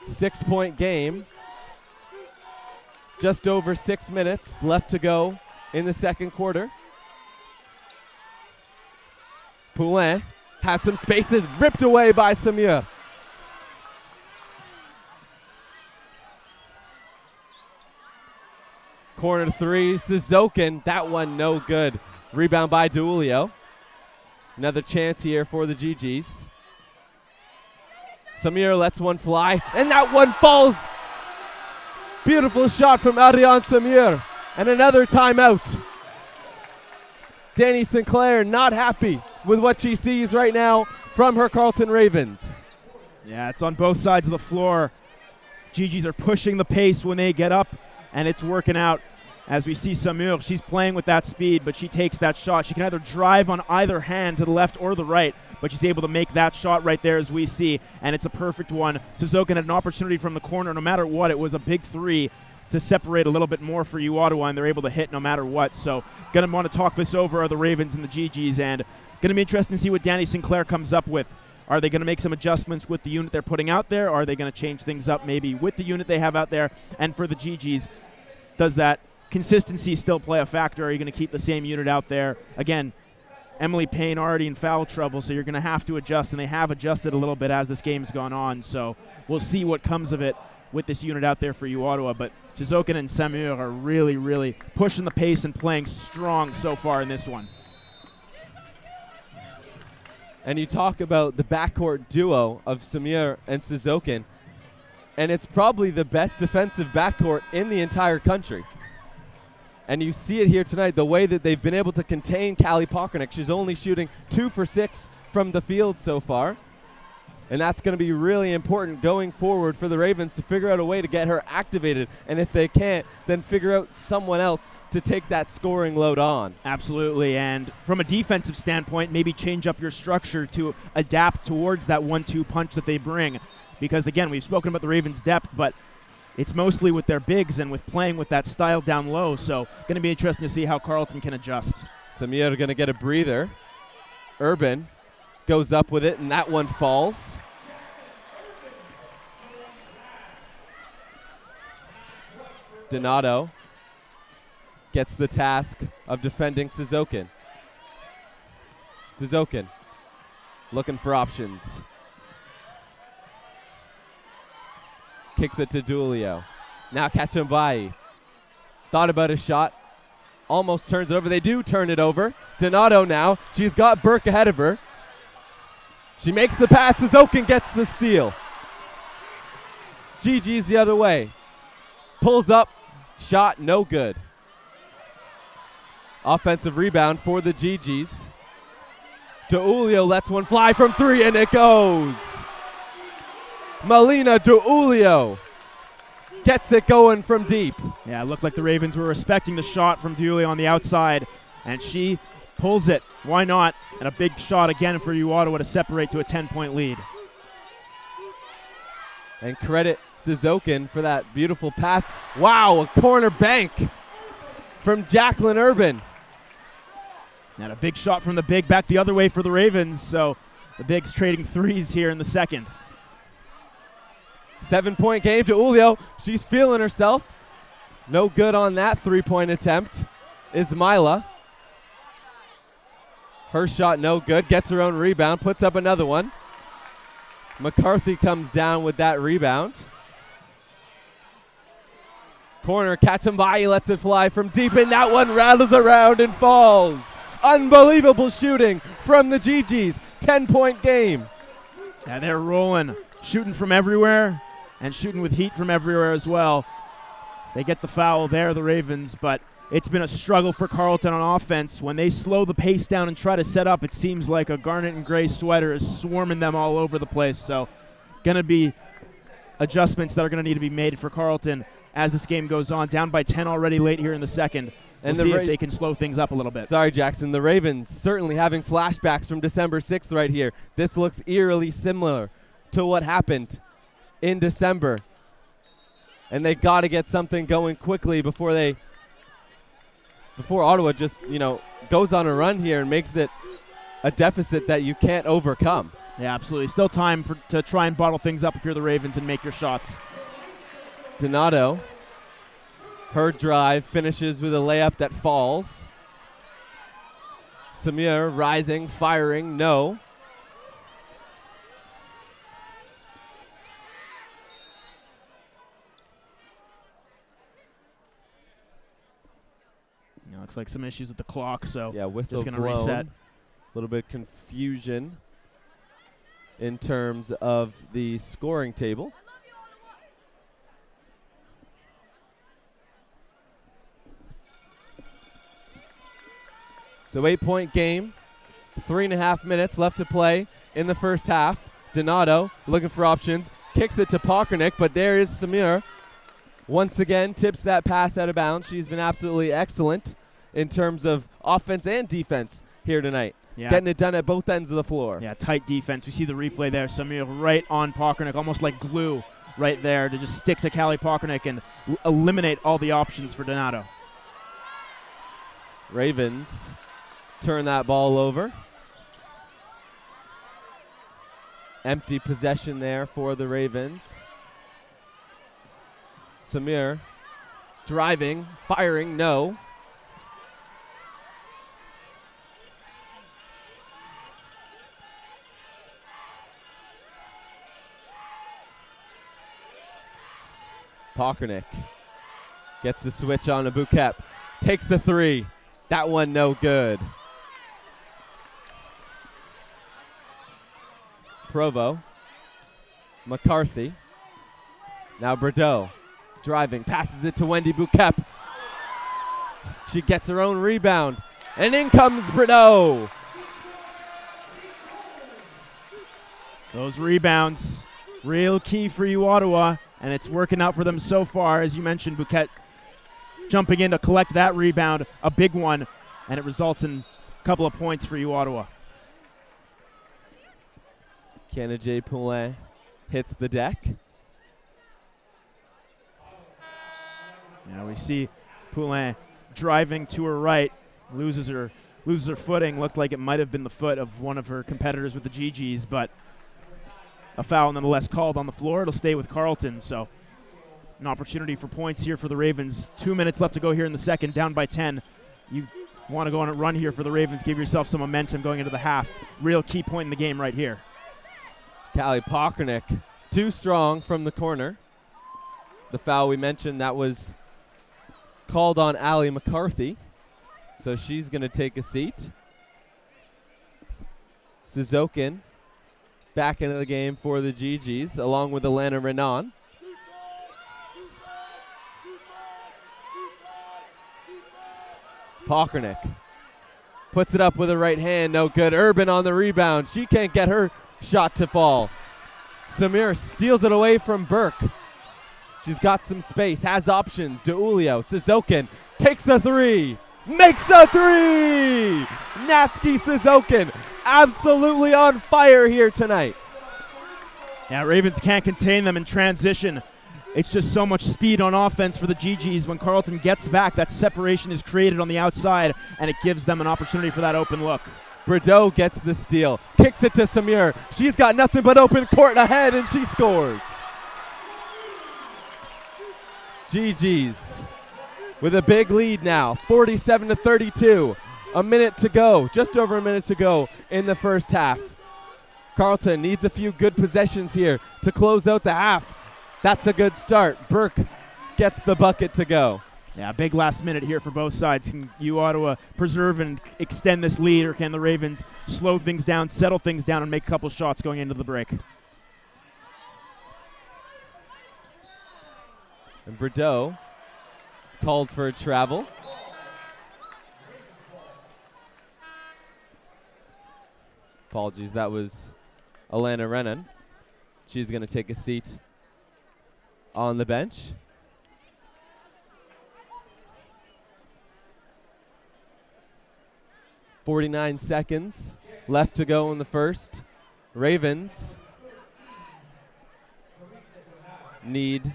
6-point game. Just over 6 minutes left to go in the second quarter. Poulin has some spaces, ripped away by Samir. Corner three, Suzokin, that one no good. Rebound by Duilio. Another chance here for the Gee-Gees. Samir lets one fly, and that one falls. Beautiful shot from Ariane Samir, and another timeout. Danny Sinclair not happy with what she sees right now from her Carleton Ravens. Yeah, it's on both sides of the floor. Gee-Gees are pushing the pace when they get up, and it's working out. As we see Samir, she's playing with that speed, but she takes that shot. She can either drive on either hand to the left or the right, but she's able to make that shot right there as we see, and it's a perfect one. Suzokin had an opportunity from the corner. No matter what, it was a big three to separate a little bit more for U Ottawa, and they're able to hit no matter what. So going to want to talk this over are the Ravens and the Gee-Gees, and going to be interesting to see what Danny Sinclair comes up with. Are they going to make some adjustments with the unit they're putting out there? Are they going to change things up maybe with the unit they have out there? And for the Gee-Gees, does that consistency still play a factor? Are you going to keep the same unit out there? Again, Emily Payne already in foul trouble, so you're going to have to adjust, and they have adjusted a little bit as this game's gone on. So we'll see what comes of it with this unit out there for U Ottawa. But Suzokin and Samir are really, really pushing the pace and playing strong so far in this one. And you talk about the backcourt duo of Samir and Suzokin, and it's probably the best defensive backcourt in the entire country. And you see it here tonight, the way that they've been able to contain Callie Pokranik. She's only shooting 2 for 6 from the field so far. And that's going to be really important going forward for the Ravens to figure out a way to get her activated. And if they can't, then figure out someone else to take that scoring load on. Absolutely. And from a defensive standpoint, maybe change up your structure to adapt towards that 1-2 punch that they bring. Because, again, we've spoken about the Ravens' depth, but it's mostly with their bigs and with playing with that style down low. So going to be interesting to see how Carleton can adjust. Samir going to get a breather. Urban goes up with it, and that one falls. Donato gets the task of defending Suzokin. Suzokin looking for options. Kicks it to Dulio. Now Katumbai. Thought about a shot. Almost turns it over. They do turn it over. Donato now. She's got Burke ahead of her. She makes the pass. Suzokin gets the steal. Gee-Gees the other way. Pulls up. Shot no good. Offensive rebound for the Gee-Gees. Dulio lets one fly from 3, and it goes. Melina Dulio gets it going from deep. Yeah, it looked like the Ravens were respecting the shot from Dulio on the outside, and she pulls it. Why not? And a big shot again for you, Ottawa, to separate to a 10-point lead. And credit Suzokin for that beautiful pass. Wow, a corner bank from Jacqueline Urban. And a big shot from the big back the other way for the Ravens, so the bigs trading threes here in the second. 7-point game to Ulio. She's feeling herself. No good on that 3-point attempt. Ismaila. Her shot no good. Gets her own rebound. Puts up another one. McCarthy comes down with that rebound. Corner. Katumbai lets it fly from deep, and that one rattles around and falls. Unbelievable shooting from the Gee-Gees. 10-point game. Yeah, they're rolling. Shooting from everywhere and shooting with heat from everywhere as well. They get the foul there, the Ravens, but it's been a struggle for Carleton on offense. When they slow the pace down and try to set up, it seems like a garnet and gray sweater is swarming them all over the place. So going to be adjustments that are going to need to be made for Carleton as this game goes on. Down by 10 already late here in the second. We'll see if they can slow things up a little bit. Sorry, Jackson. The Ravens certainly having flashbacks from December 6th right here. This looks eerily similar to what happened in December. And they got to get something going quickly before Ottawa just, goes on a run here and makes it a deficit that you can't overcome. Yeah, absolutely. Still time to try and bottle things up if you're the Ravens and make your shots. Donato, her drive finishes with a layup that falls. Samir rising, firing, no. Looks like some issues with the clock, so yeah, whistle just going to blown. reset. A little bit of confusion in terms of the scoring table. So 8-point game, 3.5 minutes left to play in the first half. Donato looking for options, kicks it to Pockernick, but there is Samir. Once again, tips that pass out of bounds. She's been absolutely excellent in terms of offense and defense here tonight. Yeah. Getting it done at both ends of the floor. Yeah, tight defense. We see the replay there. Samir right on Pockernick, almost like glue right there to just stick to Callie Pockernick and eliminate all the options for Donato. Ravens turn that ball over. Empty possession there for the Ravens. Samir driving, firing, no. Pockernick gets the switch on to Bouquet. Takes the three. That one no good. Provo. McCarthy. Now Bordeaux. Driving. Passes it to Wendy Bouquet. She gets her own rebound. And in comes Bordeaux. Those rebounds, real key for you, Ottawa, and it's working out for them so far. As you mentioned, Bouquet jumping in to collect that rebound, a big one, and it results in a couple of points for you, Ottawa. Canada Poulin hits the deck. Now we see Poulin driving to her right, loses her footing. Looked like it might have been the foot of one of her competitors with the Gee-Gees, but a foul nonetheless called on the floor. It'll stay with Carleton, so an opportunity for points here for the Ravens. 2 minutes left to go here in the second, down by 10. You want to go on a run here for the Ravens, give yourself some momentum going into the half. Real key point in the game right here. Callie Pokranick, too strong from the corner. The foul we mentioned, that was called on Allie McCarthy, so she's going to take a seat. Suzokin back into the game for the Gee-Gees, along with Alana Renan. Pokranick puts it up with a right hand, no good. Urban on the rebound. She can't get her shot to fall. Samir steals it away from Burke. She's got some space, has options. DeUlio, Suzokin takes the three, makes the three! Natsuki Suzokin absolutely on fire here tonight. Yeah, Ravens can't contain them in transition. It's just so much speed on offense for the Gee-Gees. When Carleton gets back, that separation is created on the outside, and it gives them an opportunity for that open look. Bordeaux gets the steal, kicks it to Samir. She's got nothing but open court ahead, and she scores. Gee-Gees with a big lead now, 47-32. A minute to go, just over a minute to go in the first half. Carleton needs a few good possessions here to close out the half. That's a good start. Burke gets the bucket to go. Yeah, big last minute here for both sides. Can you, Ottawa, preserve and extend this lead, or can the Ravens slow things down, settle things down, and make a couple shots going into the break? And Bordeaux called for a travel. Apologies, that was Alana Renan. She's going to take a seat on the bench. .49 seconds left to go in the first. Ravens need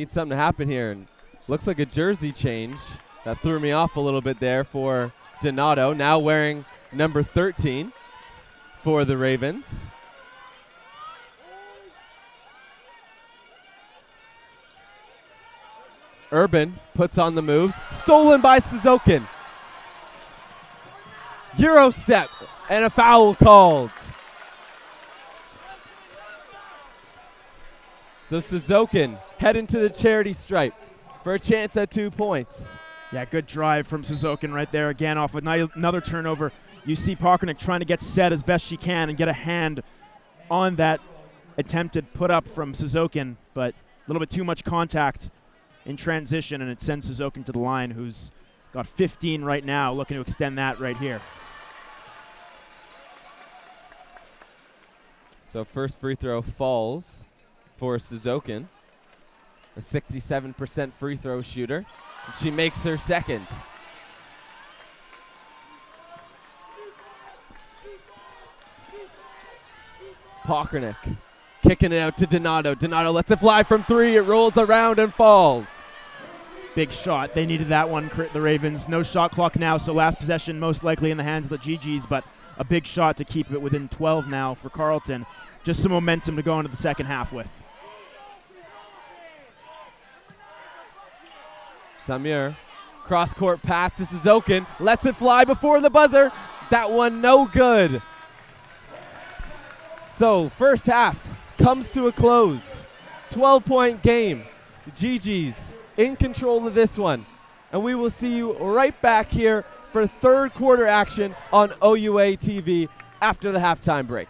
something to happen here. And looks like a jersey change. That threw me off a little bit there for Donato, now wearing number 13 for the Ravens. Urban puts on the moves, stolen by Suzokin. Euro step and a foul called. So Suzokin heading to the charity stripe for a chance at 2 points. Yeah, good drive from Suzokin right there. Again, off with another turnover. You see Pokranick trying to get set as best she can and get a hand on that attempted put up from Suzokin, but a little bit too much contact in transition, and it sends Suzokin to the line, who's got 15 right now, looking to extend that right here. So first free throw falls for Suzokin, a 67% free throw shooter. And she makes her second. Pokranick kicking it out to Donato. Donato lets it fly from three. It rolls around and falls. Big shot. They needed that one, the Ravens. No shot clock now, so last possession most likely in the hands of the Gee-Gees, but a big shot to keep it within 12 now for Carleton. Just some momentum to go into the second half with. Samir, cross-court pass to Suzokin, lets it fly before the buzzer. That one no good. So first half comes to a close. 12-point game. The Gee-Gees in control of this one. And we will see you right back here for third quarter action on OUA TV after the halftime break.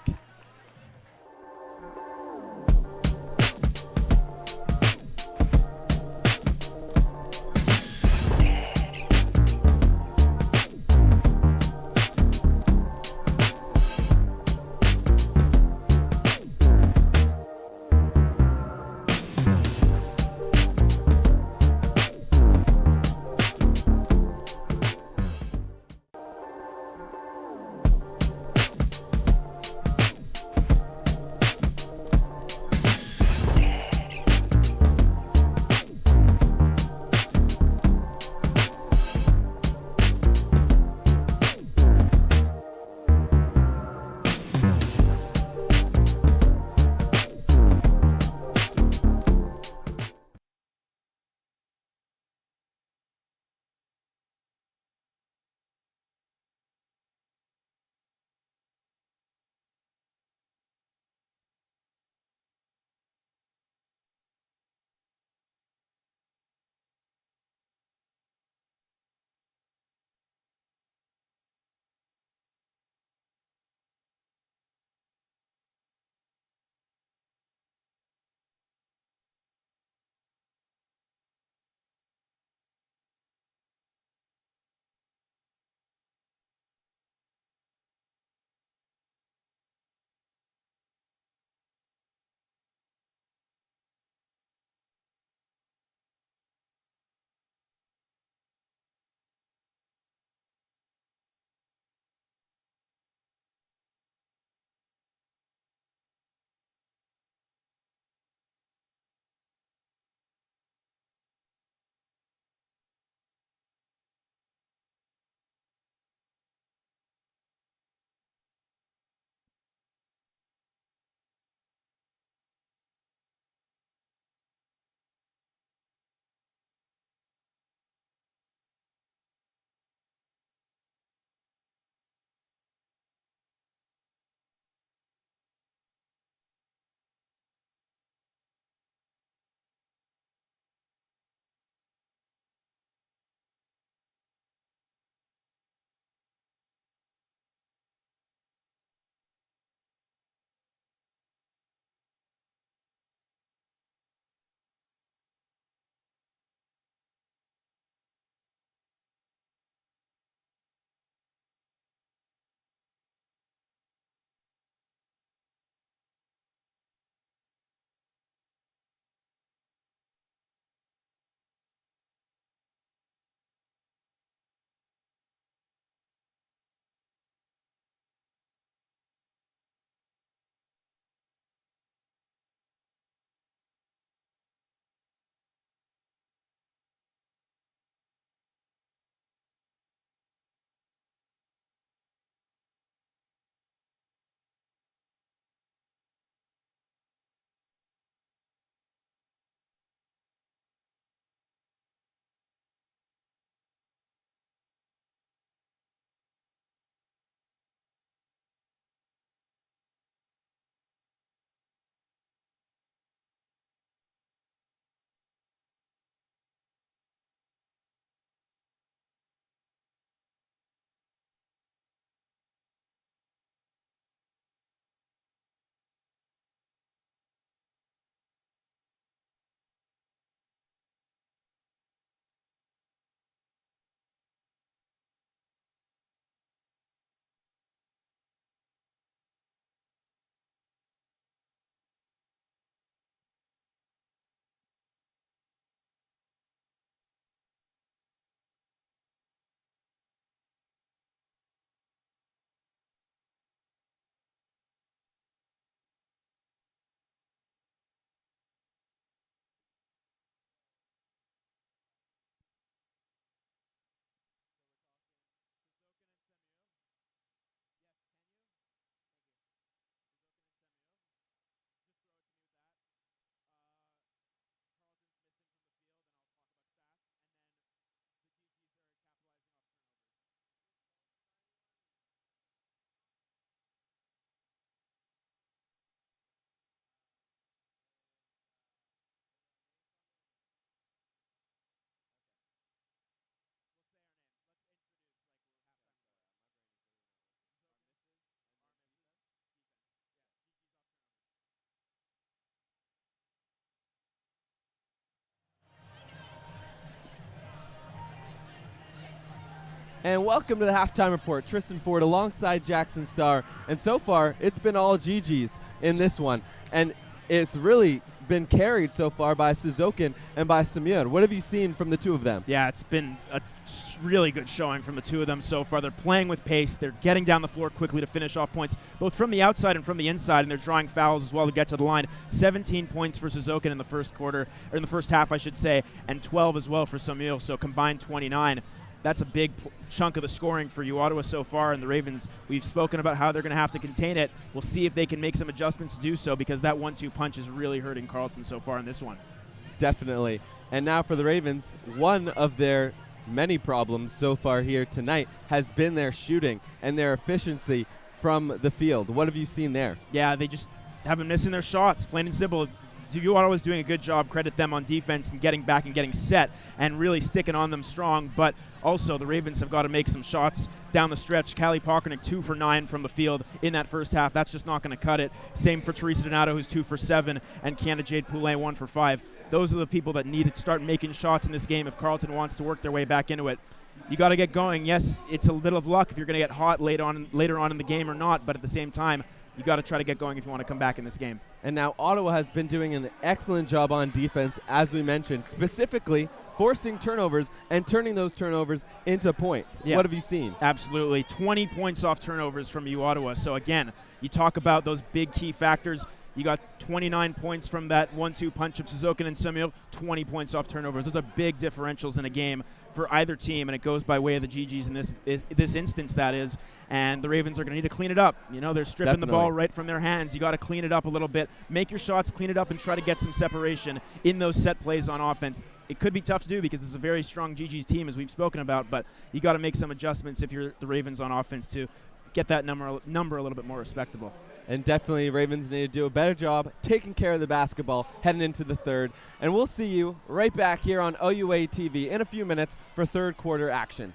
And welcome to the Halftime Report. Tristan Ford alongside Jackson Starr. And so far, it's been all Gee-Gees in this one. And it's really been carried so far by Suzokin and by Samir. What have you seen from the two of them? Yeah, it's been a really good showing from the two of them so far. They're playing with pace. They're getting down the floor quickly to finish off points, both from the outside and from the inside, and they're drawing fouls as well to get to the line. 17 points for Suzokin in the first quarter, or in the first half, I should say, and 12 as well for Samir, so combined 29. That's a big chunk of the scoring for you, Ottawa, so far. And the Ravens, we've spoken about how they're going to have to contain it. We'll see if they can make some adjustments to do so, because that 1-2 punch is really hurting Carleton so far in this one. Definitely. And now for the Ravens, one of their many problems so far here tonight has been their shooting and their efficiency from the field. What have you seen there? Yeah, they just have been missing their shots, plain and simple. Ottawa's doing a good job. Credit them on defense and getting back and getting set and really sticking on them strong. But also the Ravens have got to make some shots down the stretch. Callie Pockernick 2 for 9 from the field in that first half. That's just not going to cut it. Same for Teresa Donato, who's 2 for 7, and Kiana Jade Poulet 1 for 5. Those are the people that need to start making shots in this game if Carleton wants to work their way back into it. You got to get going. Yes, it's a bit of luck if you're going to get hot later on in the game or not, but at the same time, you got to try to get going if you want to come back in this game. And now Ottawa has been doing an excellent job on defense, as we mentioned, specifically forcing turnovers and turning those turnovers into points. Yeah. What have you seen? Absolutely. 20 points off turnovers from you, Ottawa. So again, you talk about those big key factors. You got 29 points from that 1-2 punch of Suzokin and Samuel, 20 points off turnovers. Those are big differentials in a game for either team, and it goes by way of the Gee-Gees in this instance, that is. And the Ravens are going to need to clean it up. You know, they're stripping the ball right from their hands. You got to clean it up a little bit. Make your shots, clean it up, and try to get some separation in those set plays on offense. It could be tough to do because it's a very strong Gee-Gees team, as we've spoken about, but you got to make some adjustments if you're the Ravens on offense to get that number a little bit more respectable. And definitely Ravens need to do a better job taking care of the basketball heading into the third. And we'll see you right back here on OUA TV in a few minutes for third quarter action.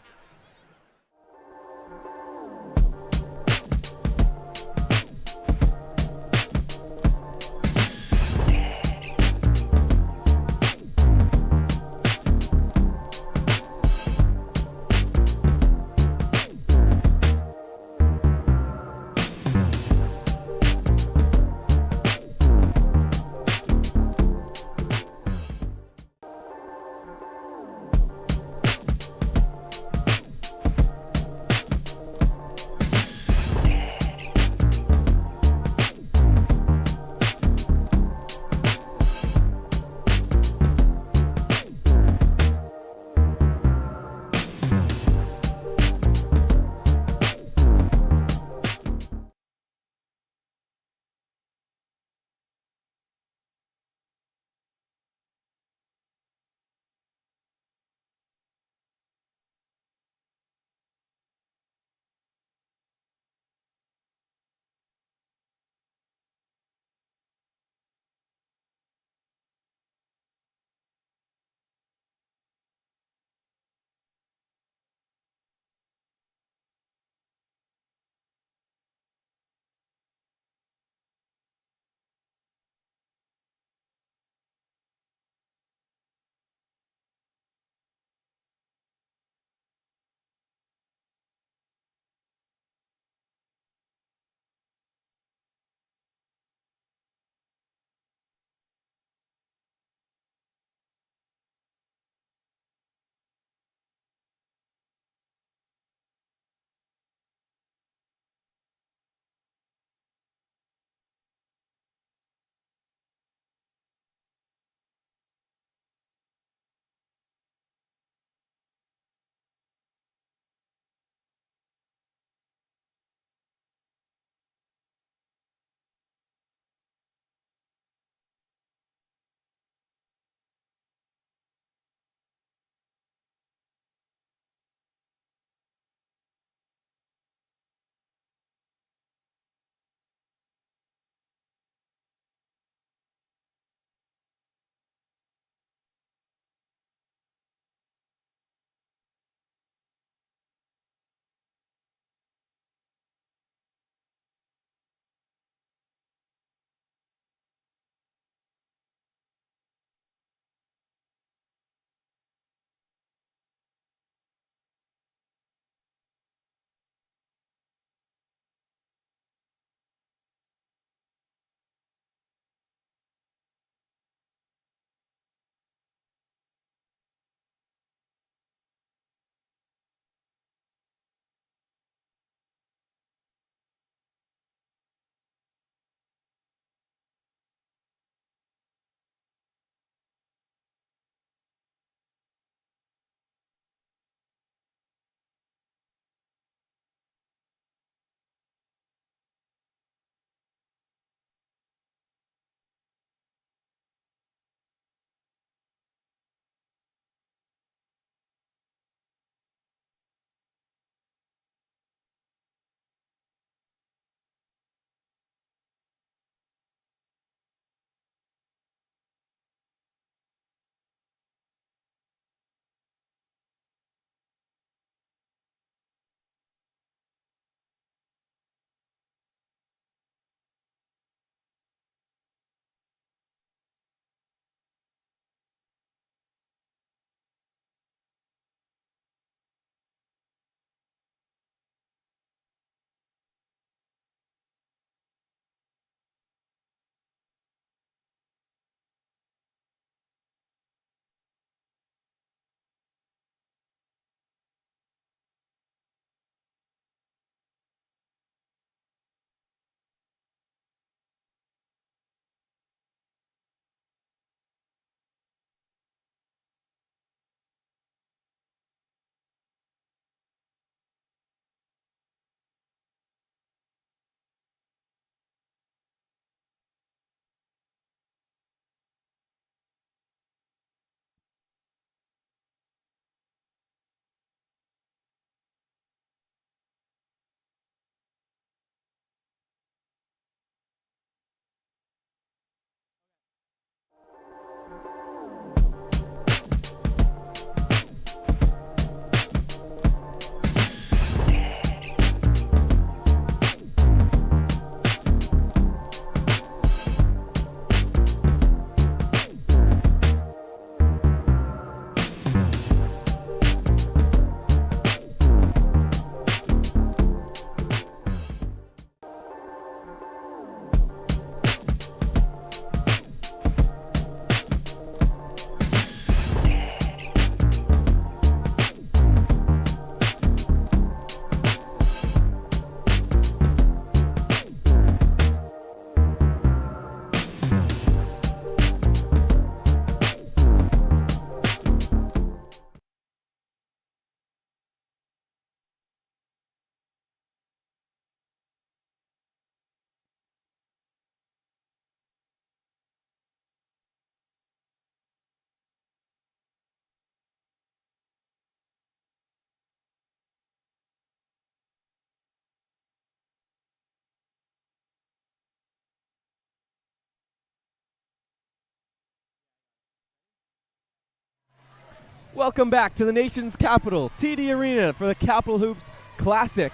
Welcome back to the nation's capital, TD Arena, for the Capital Hoops Classic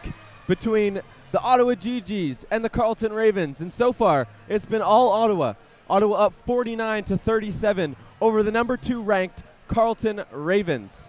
between the Ottawa Gee-Gees and the Carleton Ravens. And so far, it's been all Ottawa. Ottawa up 49-37 over the number 2 ranked Carleton Ravens.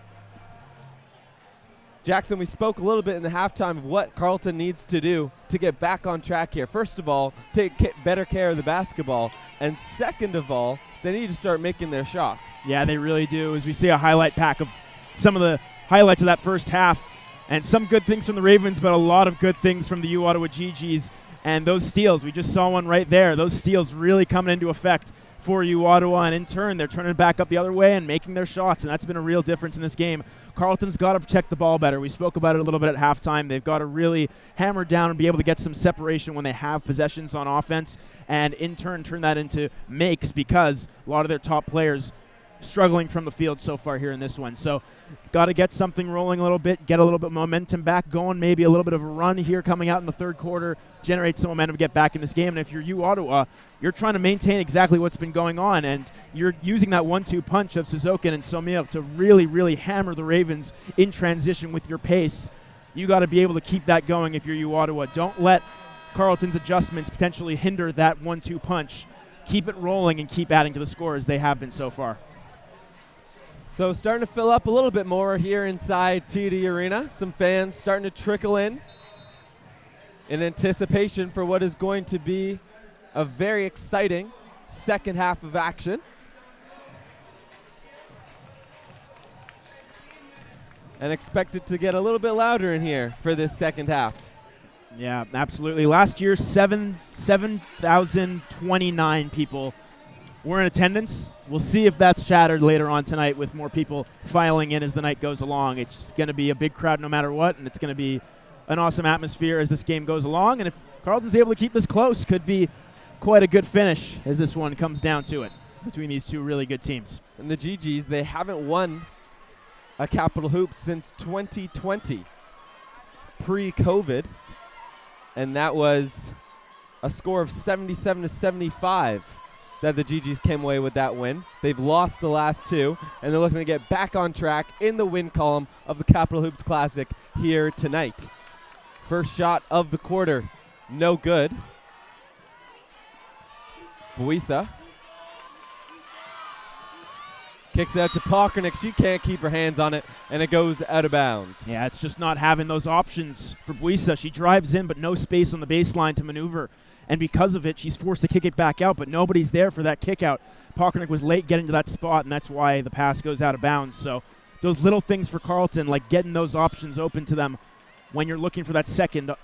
Jackson, we spoke a little bit in the halftime of what Carleton needs to do to get back on track here. First of all, take better care of the basketball. And second of all, they need to start making their shots. Yeah, they really do. As we see a highlight pack of some of the highlights of that first half, and some good things from the Ravens, but a lot of good things from the Ottawa Gee-Gees. And those steals, we just saw one right there. Those steals really coming into effect for Ottawa, and in turn, they're turning it back up the other way and making their shots, and that's been a real difference in this game. Carleton's got to protect the ball better. We spoke about it a little bit at halftime. They've got to really hammer down and be able to get some separation when they have possessions on offense, and in turn turn that into makes, because a lot of their top players struggling from the field so far here in this one. So got to get something rolling a little bit, get a little bit of momentum back going, maybe a little bit of a run here coming out in the third quarter, generate some momentum to get back in this game. And if you're Ottawa, you're trying to maintain exactly what's been going on, and you're using that 1-2 punch of Suzuki and Somiev to really, really hammer the Ravens in transition with your pace. You got to be able to keep that going if you're Ottawa. Don't let Carleton's adjustments potentially hinder that 1-2 punch. Keep it rolling and keep adding to the score as they have been so far. So starting to fill up a little bit more here inside TD Arena. Some fans starting to trickle in anticipation for what is going to be a very exciting second half of action. And expected to get a little bit louder in here for this second half. Yeah, absolutely. Last year, 7,029 people were in attendance. We'll see if that's shattered later on tonight with more people filing in as the night goes along. It's going to be a big crowd no matter what, and it's going to be an awesome atmosphere as this game goes along. And if Carleton's able to keep this close, could be quite a good finish as this one comes down to it between these two really good teams. And the Gee-Gees, they haven't won a Capital Hoops since 2020, pre-COVID, and that was a score of 77-75 that the Gee-Gees came away with that win. They've lost the last two, and they're looking to get back on track in the win column of the Capital Hoops Classic here tonight. First shot of the quarter, no good. Buisa kicks it out to Pockernick. She can't keep her hands on it, and it goes out of bounds. Yeah, it's just not having those options for Buisa. She drives in, but no space on the baseline to maneuver. And because of it, she's forced to kick it back out, but nobody's there for that kick out. Pockernick was late getting to that spot, and that's why the pass goes out of bounds. So those little things for Carleton, like getting those options open to them when you're looking for that second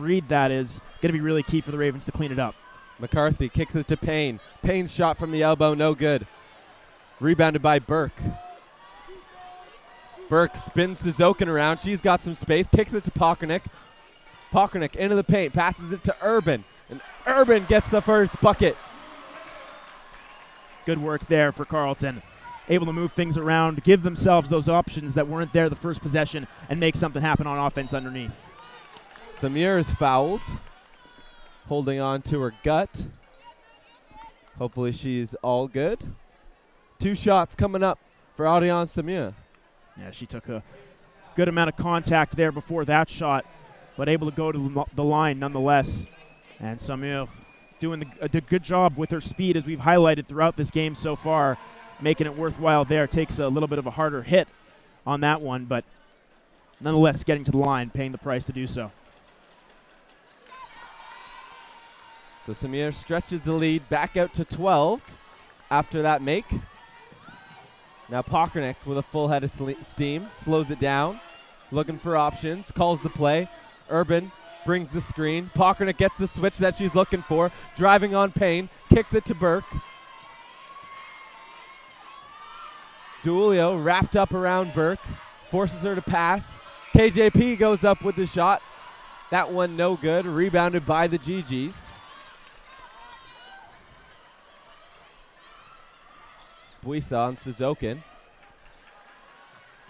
read, that is going to be really key for the Ravens to clean it up. McCarthy kicks it to Payne. Payne's shot from the elbow, no good. Rebounded by Burke. Burke spins Suzokin around. She's got some space. Kicks it to Pockernick. Pockernick into the paint. Passes it to Urban. And Urban gets the first bucket. Good work there for Carleton. Able to move things around, give themselves those options that weren't there the first possession, and make something happen on offense underneath. Samir is fouled. Holding on to her gut. Hopefully she's all good. 2 shots coming up for Ariane Samir. Yeah, she took a good amount of contact there before that shot, but able to go to the line nonetheless. And Samir doing a good job with her speed, as we've highlighted throughout this game so far, making it worthwhile there. Takes a little bit of a harder hit on that one, but nonetheless getting to the line, paying the price to do so. So Samir stretches the lead back out to 12 after that make. Now Pockernick with a full head of steam, slows it down, looking for options, calls the play. Urban brings the screen. Pockernick gets the switch that she's looking for, driving on Payne, kicks it to Burke. Duilio wrapped up around Burke, forces her to pass. KJP goes up with the shot. That one no good, rebounded by the Gee-Gees. Buisa on Suzokin.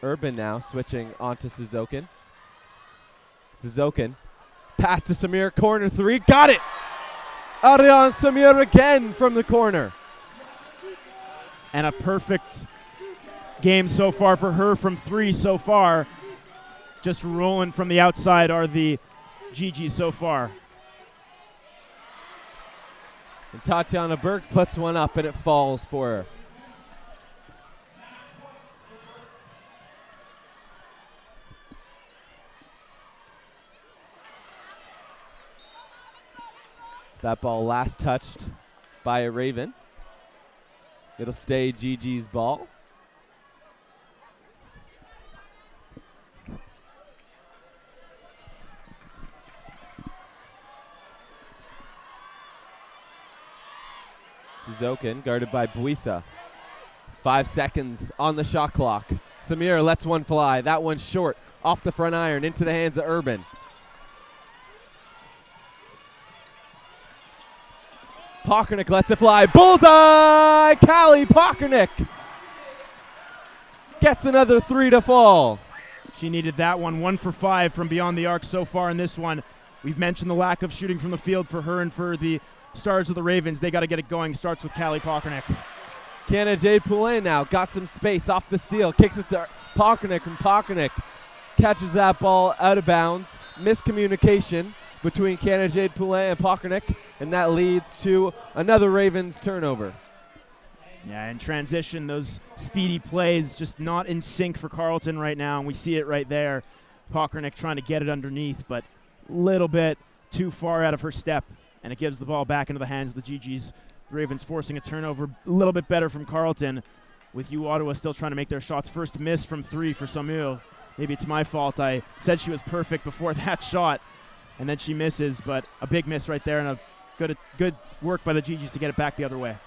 Urban now switching onto Suzokin. Suzokin. Pass to Samir, corner 3, got it! Ariane Samir again from the corner. And a perfect game so far for her from 3 so far. Just rolling from the outside are the Gee-Gees so far. And Tatiana Burke puts one up and it falls for her. So that ball last touched by a Raven. It'll stay Gee-Gees' ball. Suzokin guarded by Buisa. 5 seconds on the shot clock. Samir lets one fly. That one's short. Off the front iron into the hands of Urban. Pockernick lets it fly. Bullseye! Callie Pockernick gets another 3 to fall. She needed that one. 1 for 5 from beyond the arc so far in this one. We've mentioned the lack of shooting from the field for her and for the Stars of the Ravens. They got to get it going. Starts with Callie Pockernick. Canna Jade Poulin now got some space off the steal. Kicks it to Pockernick, and Pockernick catches that ball out of bounds. Miscommunication between Canna Jade Poulin and Pockernick, and that leads to another Ravens turnover. Yeah, in transition, those speedy plays just not in sync for Carleton right now, and we see it right there. Pockernick trying to get it underneath, but a little bit too far out of her step, and it gives the ball back into the hands of the Gee-Gees. The Ravens forcing a turnover, a little bit better from Carleton, with U Ottawa still trying to make their shots. First miss from 3 for Samuel. Maybe it's my fault. I said she was perfect before that shot, and then she misses, but a big miss right there, and a good work by the Gee-Gees to get it back the other way.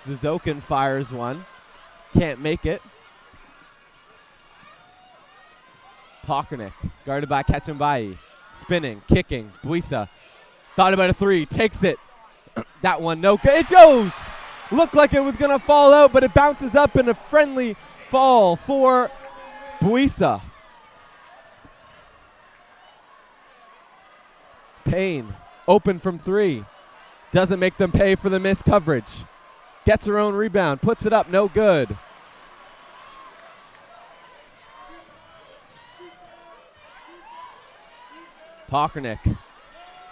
Suzokin fires one. Can't make it. Pockernick, guarded by Katumbai. Spinning, kicking, Buisa. Thought about a 3, takes it. That one, no good. It goes! Looked like it was going to fall out, but it bounces up in a friendly fall for Buisa. Payne, open from 3. Doesn't make them pay for the missed coverage. Gets her own rebound, puts it up, no good. Pockernick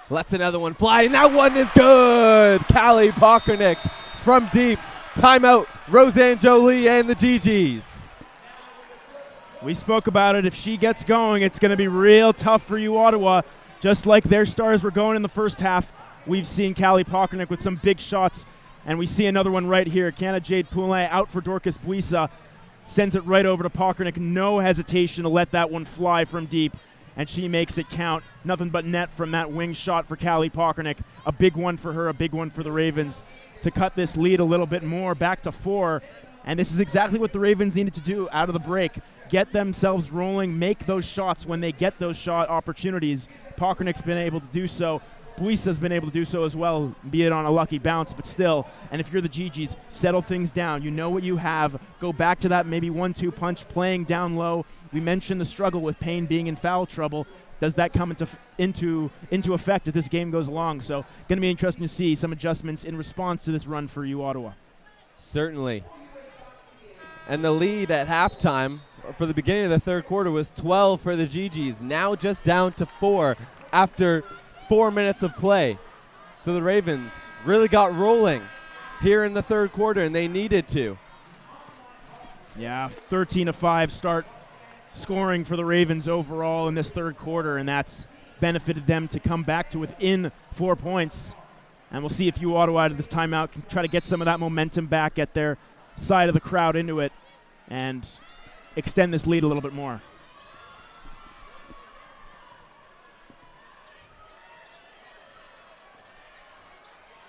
lets another one fly, and that one is good! Callie Pockernick from deep. Timeout, Roseanne Jolie and the Gee-Gees. We spoke about it. If she gets going, it's going to be real tough for U Ottawa. Just like their stars were going in the first half, we've seen Callie Pockernick with some big shots, and we see another one right here. Canna Jade Poulin out for Dorcas Buisa. Sends it right over to Pockernick. No hesitation to let that one fly from deep, and she makes it count. Nothing but net from that wing shot for Callie Pockernick. A big one for her, a big one for the Ravens to cut this lead a little bit more, back to 4. And this is exactly what the Ravens needed to do out of the break. Get themselves rolling, make those shots when they get those shot opportunities. Pockernick's been able to do so. Buisa's been able to do so as well, be it on a lucky bounce, but still. And if you're the Gee-Gees, settle things down. You know what you have. Go back to that maybe 1-2 punch, playing down low. We mentioned the struggle with Payne being in foul trouble. Does that come into effect as this game goes along? So going to be interesting to see some adjustments in response to this run for U Ottawa. Certainly. And the lead at halftime for the beginning of the third quarter was 12 for the Gee-Gees. Now just down to 4 after 4 minutes of play. So the Ravens really got rolling here in the third quarter, and they needed to. Yeah, 13-5 start scoring for the Ravens overall in this third quarter, and that's benefited them to come back to within 4 points. And we'll see if U Ottawa out of this timeout can try to get some of that momentum back, get their side of the crowd into it, and extend this lead a little bit more.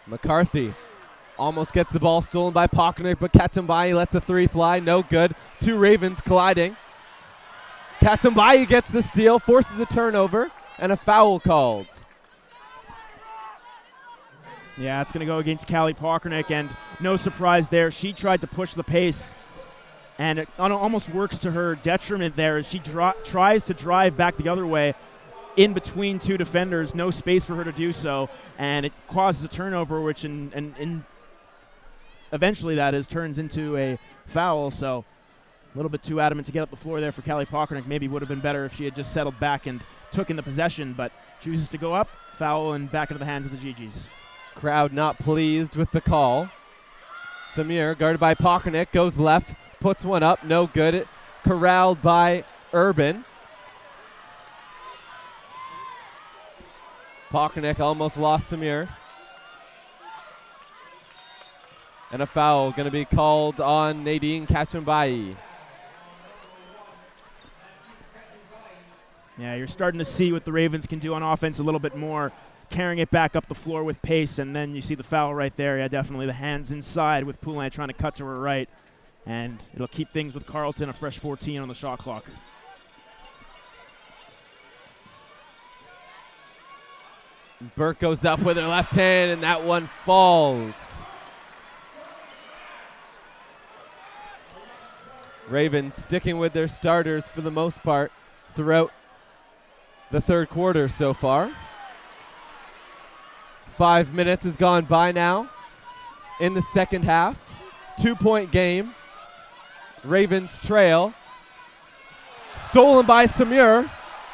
McCarthy almost gets the ball stolen by Pockernick, but Katumbai lets a 3 fly, no good. 2 Ravens colliding. Katumbai gets the steal, forces a turnover, and a foul called. Yeah, it's going to go against Callie Pockernick, and no surprise there. She tried to push the pace, and it almost works to her detriment there as she tries to drive back the other way in between 2 defenders. No space for her to do so, and it causes a turnover, which eventually that turns into a foul. So A little bit too adamant to get up the floor there for Callie Pockernick. Maybe would have been better if she had just settled back and took in the possession, but chooses to go up, foul, and back into the hands of the Gee-Gees. Crowd not pleased with the call. Samir, guarded by Pockernick, goes left, puts one up, no good. Corralled by Urban. Pockernick almost lost Samir. And a foul going to be called on Nadine Kachambai. Yeah, you're starting to see what the Ravens can do on offense a little bit more, carrying it back up the floor with pace, and then you see the foul right there. Yeah, definitely the hands inside with Poulin trying to cut to her right, and it'll keep things with Carleton, a fresh 14 on the shot clock. Burke goes up with her left hand, and that one falls. Ravens sticking with their starters for the most part throughout the third quarter so far. 5 minutes has gone by now in the second half. 2-point game. Ravens trail. Stolen by Samir.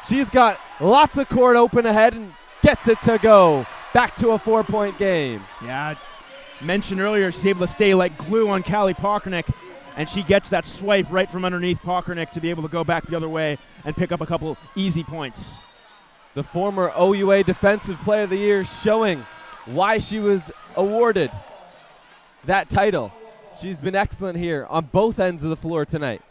She's got lots of court open ahead and gets it to go. Back to a 4-point game. Yeah, I mentioned earlier she's able to stay like glue on Callie Pockernick, and she gets that swipe right from underneath Pockernick to be able to go back the other way and pick up a couple easy points. The former OUA Defensive Player of the Year showing why she was awarded that title. She's been excellent here on both ends of the floor tonight.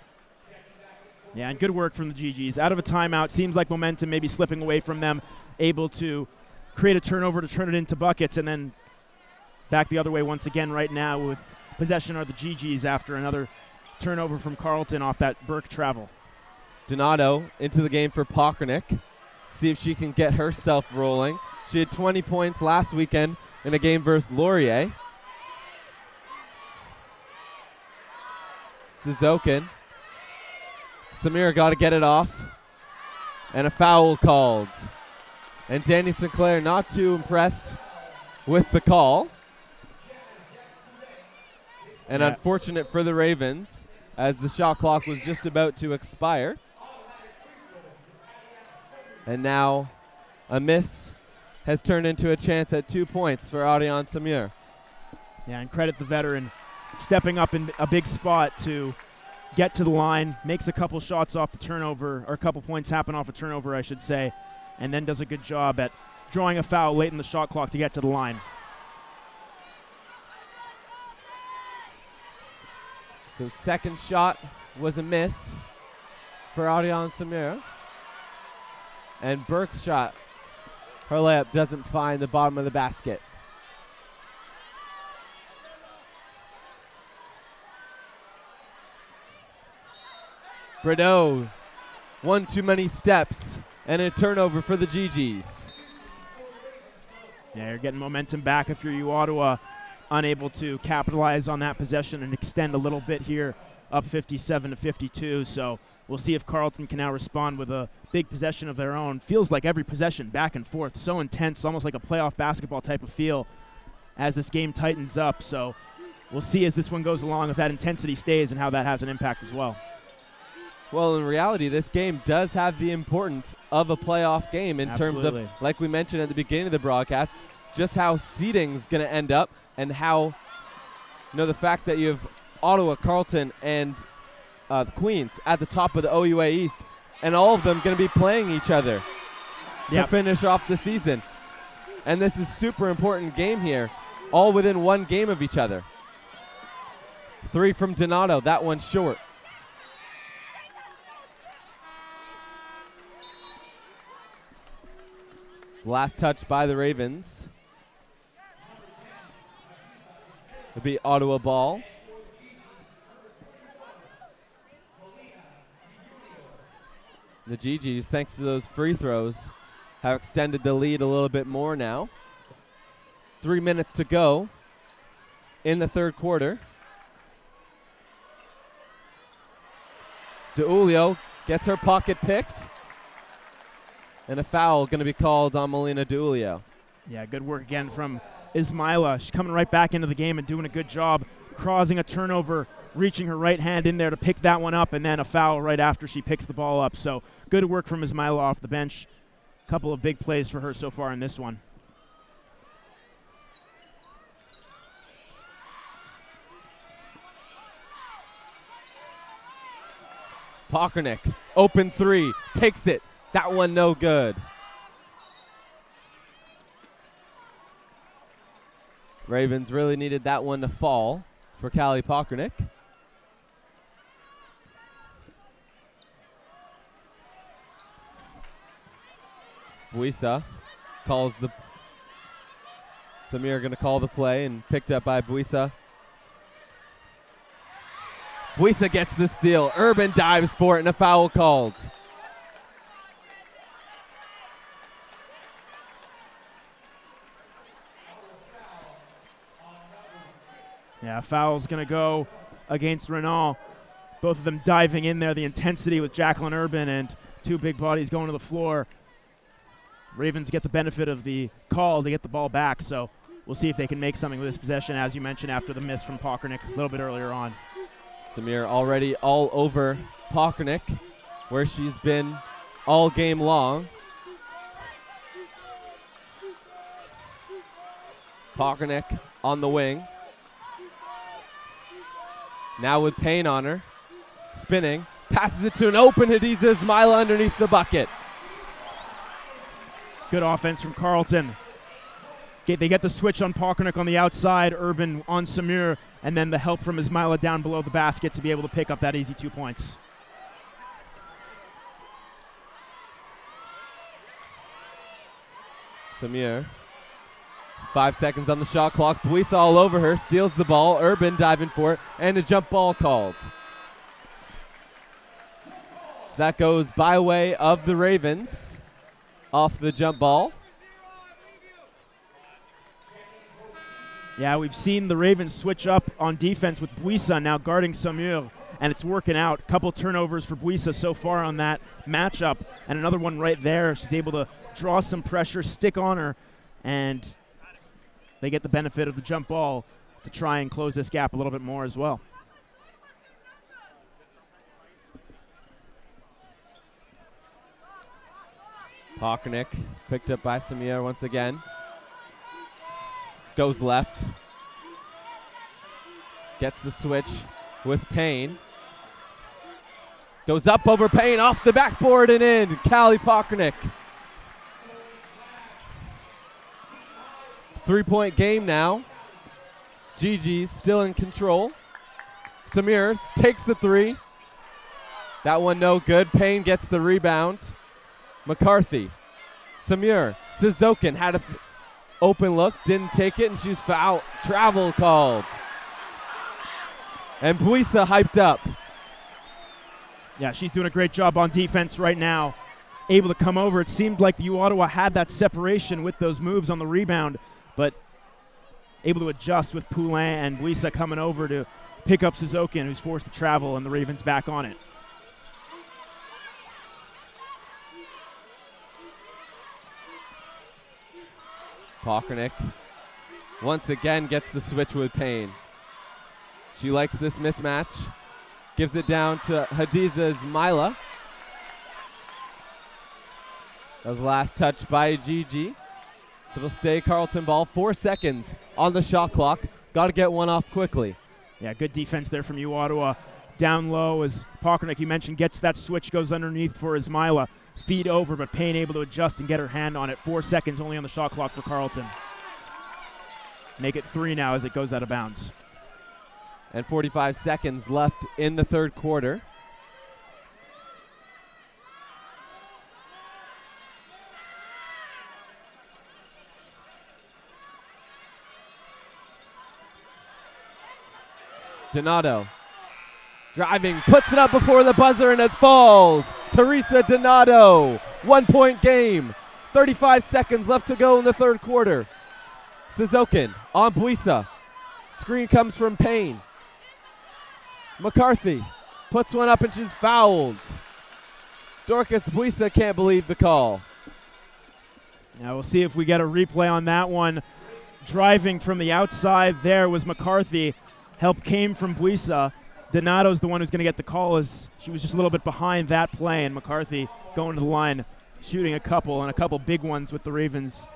Yeah, and good work from the Gee-Gees. Out of a timeout, seems like momentum maybe slipping away from them, able to create a turnover to turn it into buckets, and then back the other way once again right now with possession are the Gee-Gees after another turnover from Carleton off that Burke travel. Donato into the game for Pockernick. See if she can get herself rolling. She had 20 points last weekend in a game versus Laurier. Suzokin. Samir got to get it off. And a foul called. And Danny Sinclair not too impressed with the call. And unfortunate for the Ravens as the shot clock was just about to expire. And now a miss has turned into a chance at 2 points for Ariane Samir. Yeah, and credit the veteran stepping up in a big spot to get to the line, makes a couple shots off the turnover, or a couple points happen off a turnover, I should say, and then does a good job at drawing a foul late in the shot clock to get to the line. So second shot was a miss for Ariane Samir. And Burke's shot, her layup doesn't find the bottom of the basket. Bredeau, one too many steps, and a turnover for the Gee-Gees. Yeah, you're getting momentum back if you're U Ottawa, unable to capitalize on that possession and extend a little bit here, up 57-52. So we'll see if Carleton can now respond with a big possession of their own. Feels like every possession back and forth, so intense, almost like a playoff basketball type of feel as this game tightens up. So we'll see as this one goes along if that intensity stays and how that has an impact as well. Well, in reality, this game does have the importance of a playoff game in terms of, like we mentioned at the beginning of the broadcast, just how seeding's going to end up and how, the fact that you have Ottawa, Carleton, and the Queens at the top of the OUA East, and all of them going to be playing each other to finish off the season. And this is super important game here, all within one game of each other. 3 from Donato, that one's short. Last touch by the Ravens. It'll be Ottawa ball. The Gee-Gees, thanks to those free throws, have extended the lead a little bit more now. 3 minutes to go in the third quarter. DeUlio gets her pocket picked. And a foul going to be called on Melina DeUlio. Yeah, good work again from Ismaila. She's coming right back into the game and doing a good job, causing a turnover, reaching her right hand in there to pick that one up, and then a foul right after she picks the ball up. So good work from Ismaila off the bench. Couple of big plays for her so far in this one. Pockernick, open three, takes it. That one no good. Ravens really needed that one to fall for Callie Pockernick. Buisa calls the... Samir going to call the play and picked up by Buisa. Buisa gets the steal. Urban dives for it and a foul called. Yeah, foul's going to go against Renault. Both of them diving in there. The intensity with Jacqueline Urban and two big bodies going to the floor. Ravens get the benefit of the call to get the ball back, so we'll see if they can make something with this possession, as you mentioned, after the miss from Pockernick a little bit earlier on. Samir already all over Pockernick, where she's been all game long. Pockernick on the wing. Now with Payne on her. Spinning. Passes it to an open Hadiza Ismaila underneath the bucket. Good offense from Carleton. They get the switch on Pockernick on the outside, Urban on Samir, and then the help from Ismaila down below the basket to be able to pick up that easy 2 points. Samir. 5 seconds on the shot clock. Buisa all over her, steals the ball. Urban diving for it, and a jump ball called. So that goes by way of the Ravens off the jump ball. Yeah, we've seen the Ravens switch up on defense with Buisa now guarding Samir, and it's working out. Couple turnovers for Buisa so far on that matchup, and another one right there. She's able to draw some pressure, stick on her, and they get the benefit of the jump ball to try and close this gap a little bit more as well. Pockernick picked up by Samir once again. Goes left. Gets the switch with Payne. Goes up over Payne, off the backboard and in. Callie Pockernick. 3-point game now. Gee-Gees still in control. Samir takes the three. That one no good. Payne gets the rebound. McCarthy. Samir. Suzokin had a open look, didn't take it, and she's foul. Travel called. And Buisa hyped up. Yeah, she's doing a great job on defense right now. Able to come over. It seemed like the Ottawa had that separation with those moves on the rebound, but able to adjust with Poulin and Buisa coming over to pick up Suzokin, who's forced to travel, and the Ravens back on it. Pockernick once again gets the switch with Payne. She likes this mismatch. Gives it down to Hadiza Ismaila. That was the last touch by Gee-Gee. So it'll stay Carleton ball. 4 seconds on the shot clock. Got to get one off quickly. Yeah, good defense there from you, Ottawa. Down low as Pockernick, you mentioned, gets that switch, goes underneath for Ismaila. Feed over, but Payne able to adjust and get her hand on it. 4 seconds only on the shot clock for Carleton. Make it 3 now as it goes out of bounds. And 45 seconds left in the third quarter. Donato driving, puts it up before the buzzer, and it falls. Teresa Donato, 1-point game. 35 seconds left to go in the third quarter. Suzokin on Buisa. Screen comes from Payne. McCarthy puts one up and she's fouled. Dorcas Buisa can't believe the call. Now we'll see if we get a replay on that one. driving from the outside there was McCarthy. Help came from Buisa. Donato's the one who's going to get the call, as she was just a little bit behind that play, and McCarthy going to the line, shooting a couple big ones with the Ravens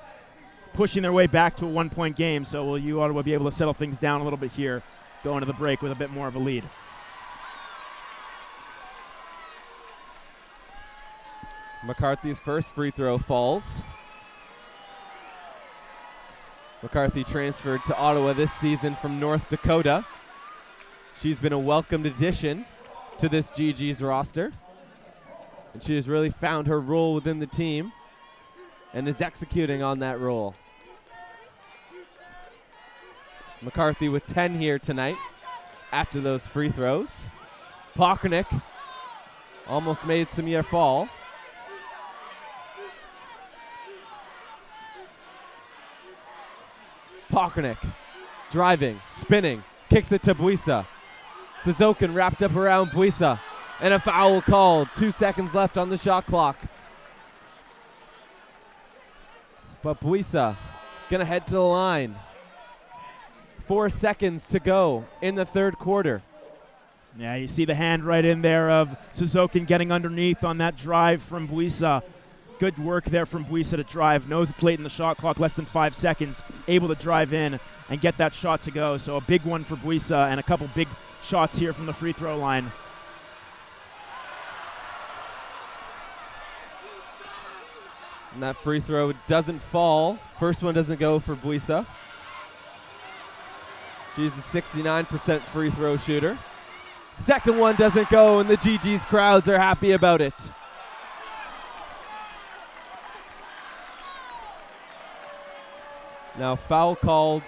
pushing their way back to a 1-point game. So will you Ottawa be able to settle things down a little bit here, going to the break with a bit more of a lead? McCarthy's first free throw falls. McCarthy transferred to Ottawa this season from North Dakota. She's been a welcomed addition to this Gee-Gees roster, and she has really found her role within the team and is executing on that role. McCarthy with 10 here tonight after those free throws. Pockernick almost made Samir fall. Pockernick driving, spinning, kicks it to Buisa. Suzokin wrapped up around Buisa, and a foul called. 2 seconds left on the shot clock. But Buisa gonna head to the line. 4 seconds to go in the third quarter. Yeah, you see the hand right in there of Suzokin getting underneath on that drive from Buisa. Good work there from Buisa to drive. Knows it's late in the shot clock, less than 5 seconds. Able to drive in and get that shot to go. So a big one for Buisa, and a couple big shots here from the free throw line. And that free throw doesn't fall. First one doesn't go for Buisa. She's a 69% free throw shooter. Second one doesn't go, and the Gee-Gees crowds are happy about it. Now foul called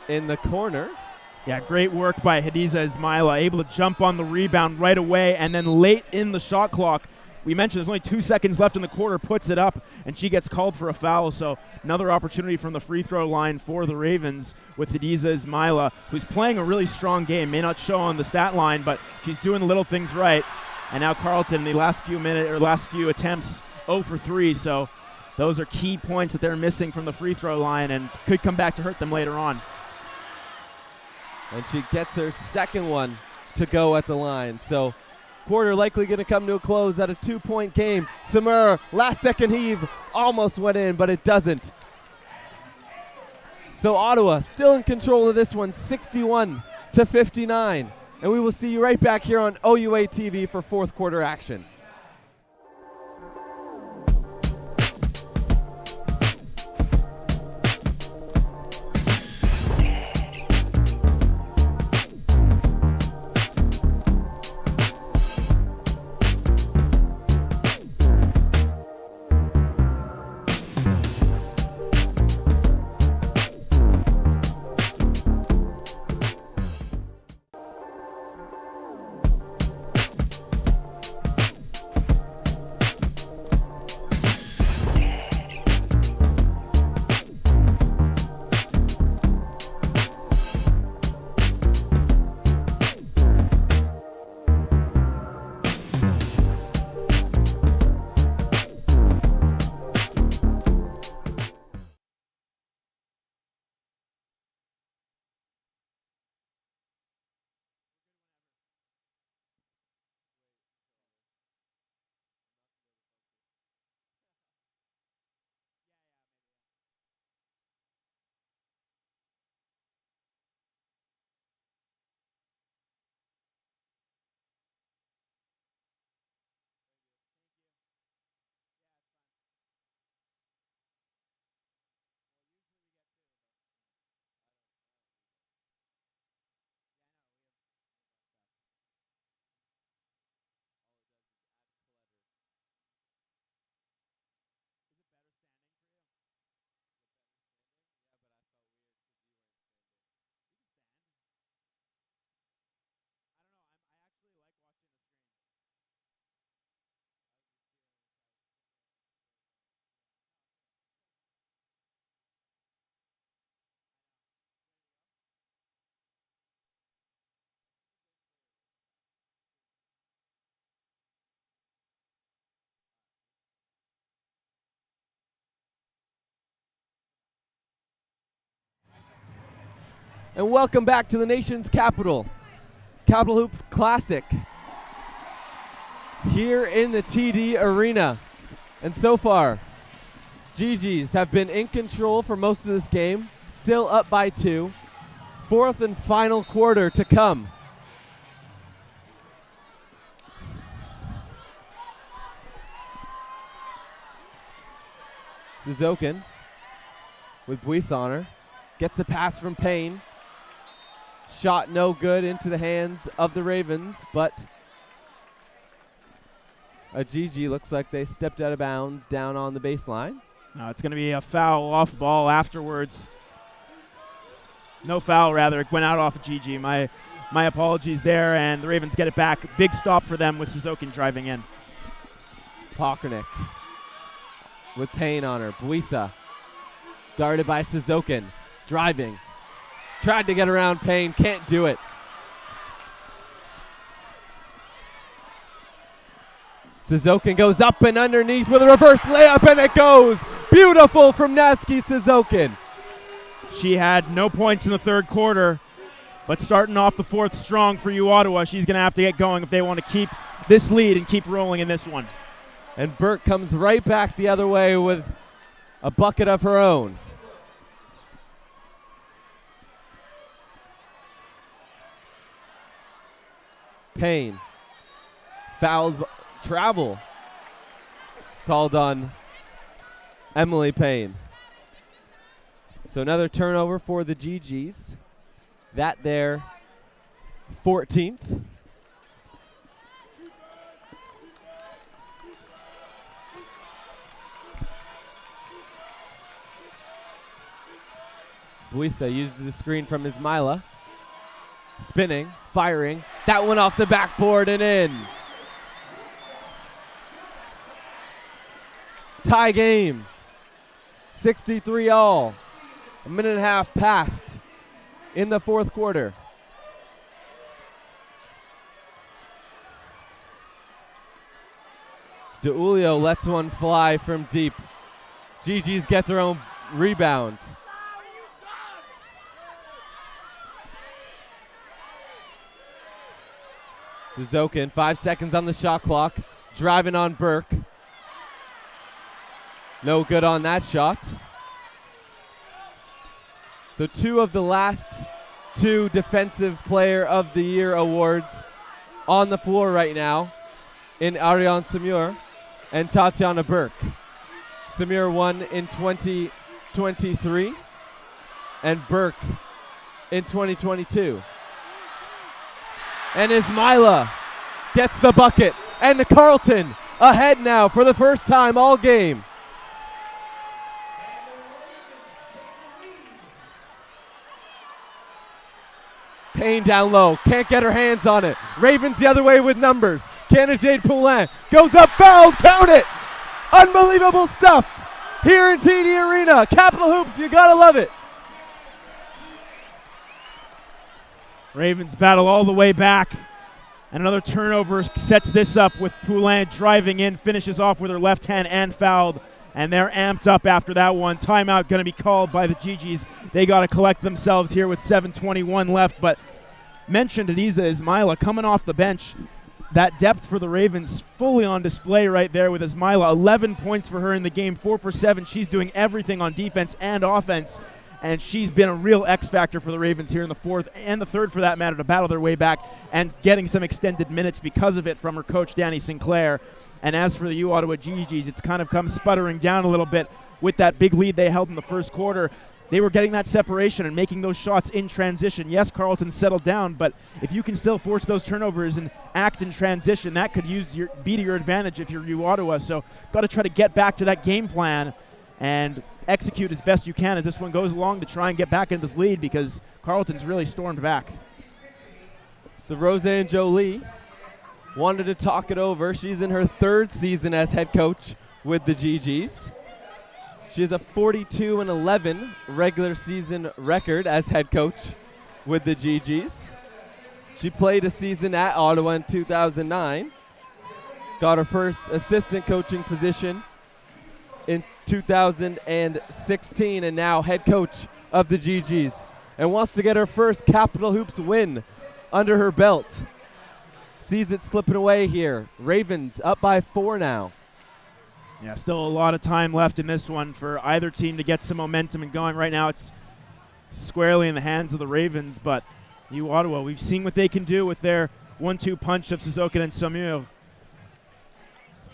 in the corner. Yeah, great work by Hadiza Ismaila, able to jump on the rebound right away, and then late in the shot clock, we mentioned there's only 2 seconds left in the quarter, puts it up, and she gets called for a foul. So another opportunity from the free throw line for the Ravens with Hadiza Ismaila, who's playing a really strong game. May not show on the stat line, but she's doing the little things right. And now Carleton, the last few attempts, 0 for 3. So those are key points that they're missing from the free throw line, and could come back to hurt them later on. And she gets her second one to go at the line. So quarter likely going to come to a close at a 2-point game. Samir, last second heave, almost went in, but it doesn't. So Ottawa still in control of this one, 61-59. And we will see you right back here on OUA TV for fourth quarter action. and welcome back to the nation's capital, Capital Hoops Classic, here in the TD Arena. And so far, Gee-Gees have been in control for most of this game, still up by 2. Fourth and final quarter to come. Suzokin with Buisonner. Gets the pass from Payne. Shot no good into the hands of the Ravens, but a Gee-Gee looks like they stepped out of bounds down on the baseline. It's going to be a foul off ball afterwards. No foul, rather. It went out off of Gee-Gee. My apologies there, and the Ravens get it back. Big stop for them with Suzokin driving in. Pockernick with Payne on her. Buisa guarded by Suzokin. Driving. Tried to get around Payne. Can't do it. Suzokin goes up and underneath with a reverse layup, and it goes. Beautiful from Natsuki Suzokin. She had no points in the third quarter, but starting off the fourth strong for Ottawa. She's going to have to get going if they want to keep this lead and keep rolling in this one. And Burke comes right back the other way with a bucket of her own. Payne. Fouled travel. Called on Emily Payne. So another turnover for the Gee-Gees. That their 14th. Buisa used the screen from Ismaila. Spinning, firing. That one off the backboard and in. Tie game. 63 all. A minute and a half passed in the fourth quarter. DeUlio lets one fly from deep. Gee-Gees get their own rebound. Suzokin, 5 seconds on the shot clock. Driving on Burke. No good on that shot. So 2 of the last 2 Defensive Player of the Year awards on the floor right now in Ariane Samur and Tatiana Burke. Samur won in 2023 and Burke in 2022. And Ismaila gets the bucket, and the Carleton ahead now for the first time all game. Payne down low, can't get her hands on it. Ravens the other way with numbers. Canna-Jade Poulin goes up, fouled, count it! Unbelievable stuff here in TD Arena. Capital Hoops, you gotta love it. Ravens battle all the way back. And another turnover sets this up with Poulin driving in, finishes off with her left hand and fouled. And they're amped up after that one. Timeout going to be called by the Gee-Gees. They got to collect themselves here with 7:21 left. But mentioned Adiza Ismaila coming off the bench. That depth for the Ravens fully on display right there with Ismaila. 11 points for her in the game, 4 for 7. She's doing everything on defense and offense. And she's been a real X factor for the Ravens here in the fourth and the third, for that matter, to battle their way back and getting some extended minutes because of it from her coach, Danny Sinclair. And as for the Ottawa Gee-Gees, it's kind of come sputtering down a little bit with that big lead they held in the first quarter. They were getting that separation and making those shots in transition. Yes, Carleton settled down, but if you can still force those turnovers and act in transition, that could be to your advantage if you're Ottawa. So got to try to get back to that game plan and execute as best you can as this one goes along to try and get back into this lead, because Carleton's really stormed back. So Roseanne Jolie wanted to talk it over. She's in her 3rd season as head coach with the Gee-Gees. She has a 42-11 regular season record as head coach with the Gee-Gees. She played a season at Ottawa in 2009. Got her first assistant coaching position in 2016, and now head coach of the Gee-Gees. and wants to get her first Capital Hoops win under her belt. Sees it slipping away here. Ravens up by 4 now. Yeah, still a lot of time left in this one for either team to get some momentum and going. Right now it's squarely in the hands of the Ravens, but Ottawa, we've seen what they can do with their 1-2 punch of Sissoko and Saumur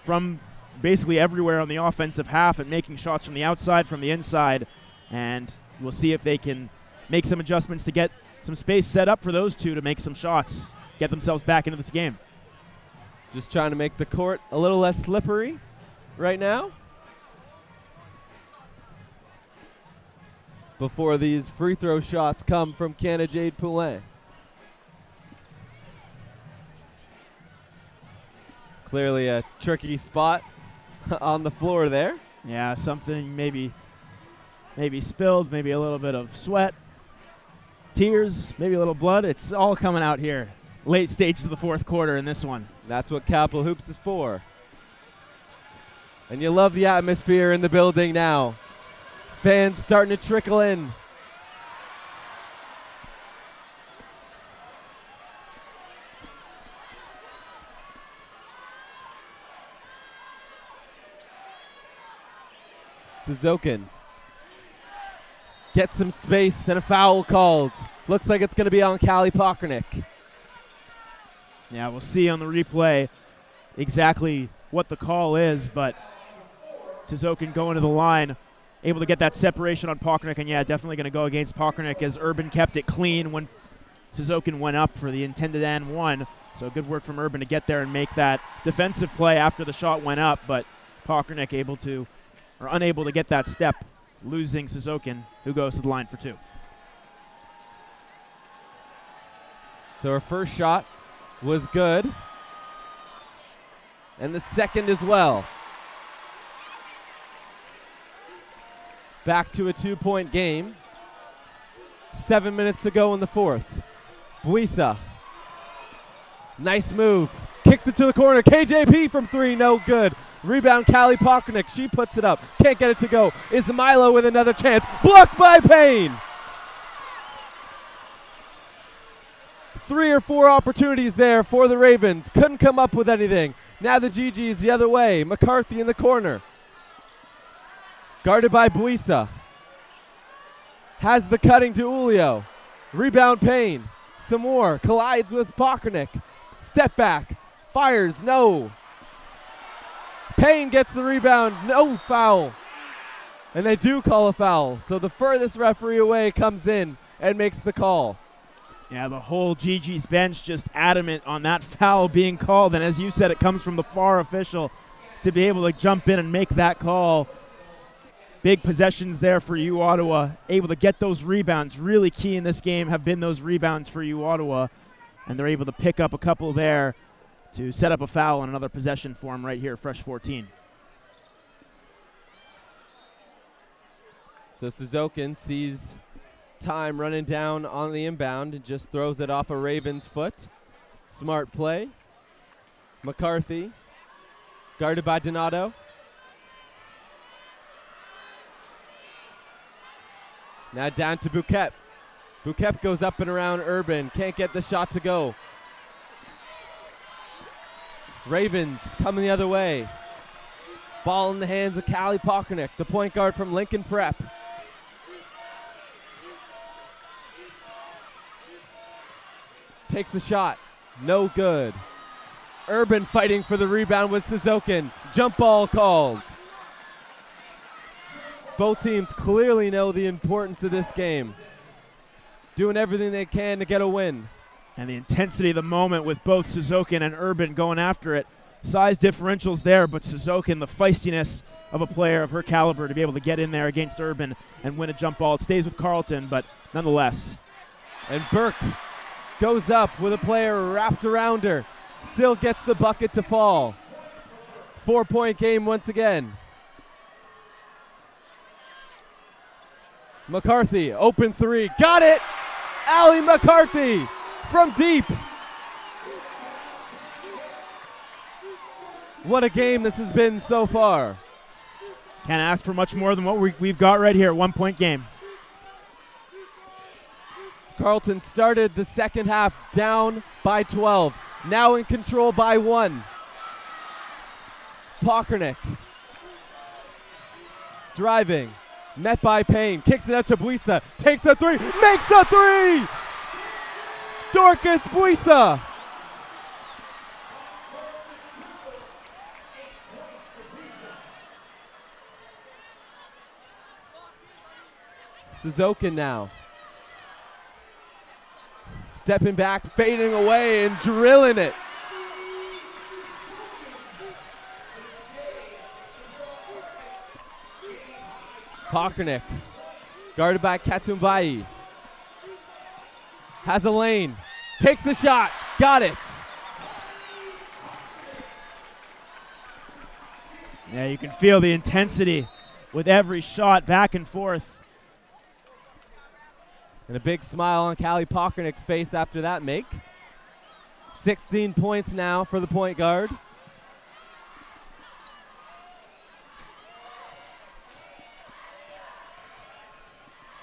from basically everywhere on the offensive half and making shots from the outside, from the inside, and we'll see if they can make some adjustments to get some space set up for those two to make some shots, get themselves back into this game. Just trying to make the court a little less slippery right now before these free throw shots come from Canna Jade Poulin. Clearly a tricky spot on the floor there. Yeah, something maybe spilled, maybe a little bit of sweat, tears, maybe a little blood. It's all coming out here. Late stages of the fourth quarter in this one. That's what Capital Hoops is for. And you love the atmosphere in the building now. Fans starting to trickle in. Suzokin gets some space and a foul called. Looks like it's going to be on Callie Pockernick. Yeah, we'll see on the replay exactly what the call is, but Suzokin going to the line, able to get that separation on Pockernick, and yeah, definitely going to go against Pockernick as Urban kept it clean when Suzokin went up for the intended and one. So good work from Urban to get there and make that defensive play after the shot went up, but Pockernick unable to get that step, losing Suzokin, who goes to the line for 2. So her first shot was good, and the second as well. Back to a 2-point game. 7 minutes to go in the fourth. Buisa. Nice move. Kicks it to the corner. KJP from 3, no good. Rebound, Callie Pockernick. She puts it up. Can't get it to go. Ismailo with another chance. Blocked by Payne. 3 or 4 opportunities there for the Ravens. Couldn't come up with anything. Now the Gee-Gees the other way. McCarthy in the corner. Guarded by Buisa. Has the cutting to Ulio. Rebound Payne. Some more. Collides with Pockernick. Step back. Fires. No. Payne gets the rebound. No foul. And they do call a foul. So the furthest referee away comes in and makes the call. Yeah, the whole Gee-Gees bench just adamant on that foul being called. And as you said, it comes from the far official to be able to jump in and make that call. Big possessions there for Ottawa. Able to get those rebounds. Really key in this game have been those rebounds for Ottawa. And they're able to pick up a couple there to set up a foul on another possession for him right here, fresh 14. So Suzokin sees time running down on the inbound and just throws it off a Ravens foot. Smart play. McCarthy, guarded by Donato. Now down to Bouquet. Bouquet goes up and around Urban. Can't get the shot to go. Ravens coming the other way. Ball in the hands of Callie Pockernick, the point guard from Lincoln Prep. Takes the shot. No good. Urban fighting for the rebound with Suzokin. Jump ball called. Both teams clearly know the importance of this game. Doing everything they can to get a win. And the intensity of the moment with both Suzokin and Urban going after it. Size differentials there, but Suzokin, the feistiness of a player of her caliber to be able to get in there against Urban and win a jump ball. It stays with Carleton, but nonetheless. And Burke goes up with a player wrapped around her. Still gets the bucket to fall. 4-point game once again. McCarthy, open 3. Got it! Allie McCarthy from deep. What a game this has been so far. Can't ask for much more than what we've got right here. 1-point game. Carleton started the second half down by 12. Now in control by 1. Pockernick. Driving. Met by Payne. Kicks it out to Buisa. Takes the 3. Makes the 3! Dorcas Buisa. Suzokin now. Stepping back, fading away, and drilling it. Pockernick, guarded by Katumbai. Has a lane, takes the shot, got it. Yeah, you can feel the intensity with every shot back and forth. And a big smile on Callie Pockernick's face after that make. 16 points now for the point guard.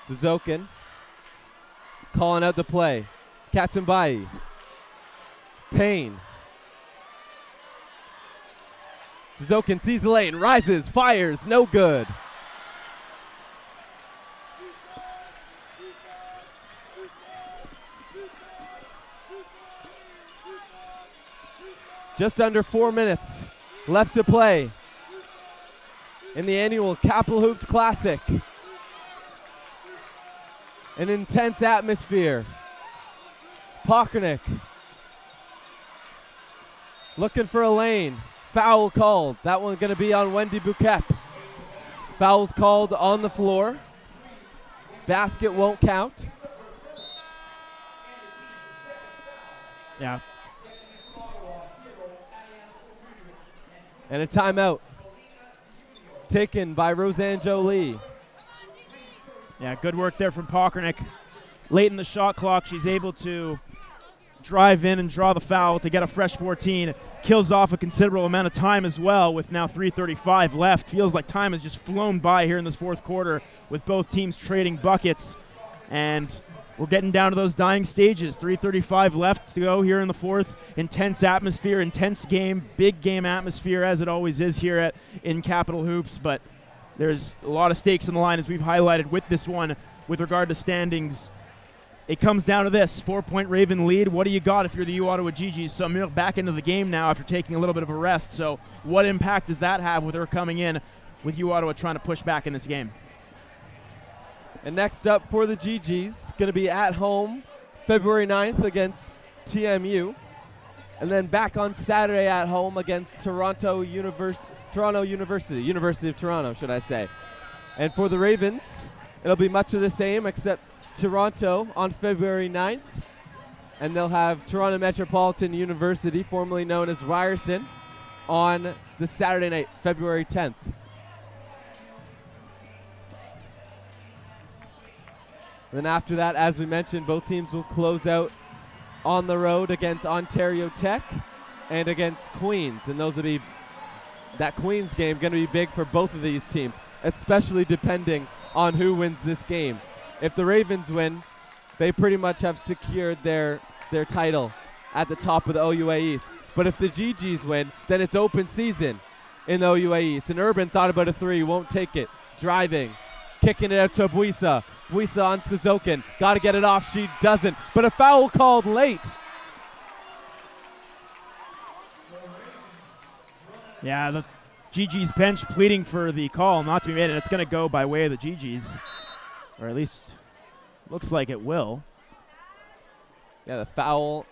Suzokin calling out the play. Katumbai. Payne. Suzokin sees the lane, rises, fires, no good. Just under 4 minutes left to play in the annual Capital Hoops Classic. An intense atmosphere. Pockernick looking for a lane. Foul called. That one going to be on Wendy Bouquet. Foul's called on the floor. Basket won't count. Yeah. And a timeout taken by Roseanne Jolie. Yeah, good work there from Pockernick. Late in the shot clock, she's able to drive in and draw the foul to get a fresh 14. Kills off a considerable amount of time as well with now 3:35 left. Feels like time has just flown by here in this fourth quarter with both teams trading buckets. And we're getting down to those dying stages. 3:35 left to go here in the fourth. Intense atmosphere, intense game, big game atmosphere as it always is here in Capital Hoops. But there's a lot of stakes on the line as we've highlighted with this one with regard to standings. It comes down to this, 4-point Raven lead. What do you got if you're the Ottawa Gee-Gees? Samir back into the game now after taking a little bit of a rest. So what impact does that have with her coming in with Ottawa trying to push back in this game? And next up for the Gee-Gees, going to be at home February 9th against TMU. And then back on Saturday at home against University of Toronto, should I say. And for the Ravens, it'll be much of the same except Toronto on February 9th. And they'll have Toronto Metropolitan University, formerly known as Ryerson, on the Saturday night, February 10th. Then after that, as we mentioned, both teams will close out on the road against Ontario Tech and against Queens. And those will be, that Queens game going to be big for both of these teams, especially depending on who wins this game. If the Ravens win, they pretty much have secured their title at the top of the OUA East. But if the Gee-Gees win, then it's open season in the OUA East. And Urban thought about a three, won't take it. Driving, kicking it out to Buisa. Buisa on Suzokin. Got to get it off. She doesn't. But a foul called late. Yeah, the Gee-Gees bench pleading for the call not to be made, and it's going to go by way of the Gee-Gees. Or at least looks like it will. Yeah, the foul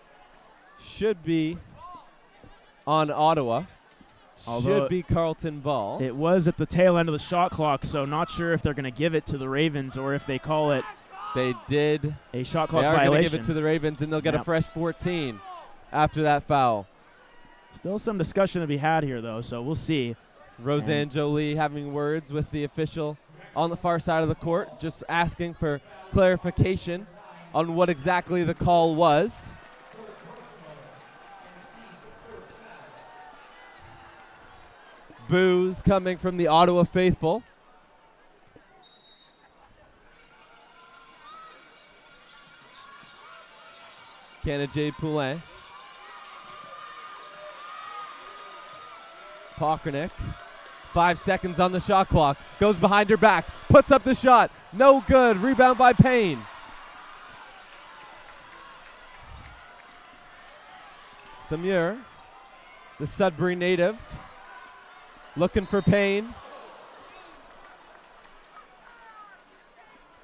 should be on Ottawa. Although should be Carleton ball. It was at the tail end of the shot clock, so not sure if they're going to give it to the Ravens or if they call it They did. a shot clock They are going violation. to give it to the Ravens, and they'll get Yeah. a fresh 14 after that foul. Still some discussion to be had here, though, so we'll see. Roseanne Jolie having words with the official on the far side of the court, just asking for clarification on what exactly the call was. Boos coming from the Ottawa faithful. Canada Poulin. Pockernick. 5 seconds on the shot clock. Goes behind her back. Puts up the shot. No good. Rebound by Payne. Samir, the Sudbury native, looking for Payne.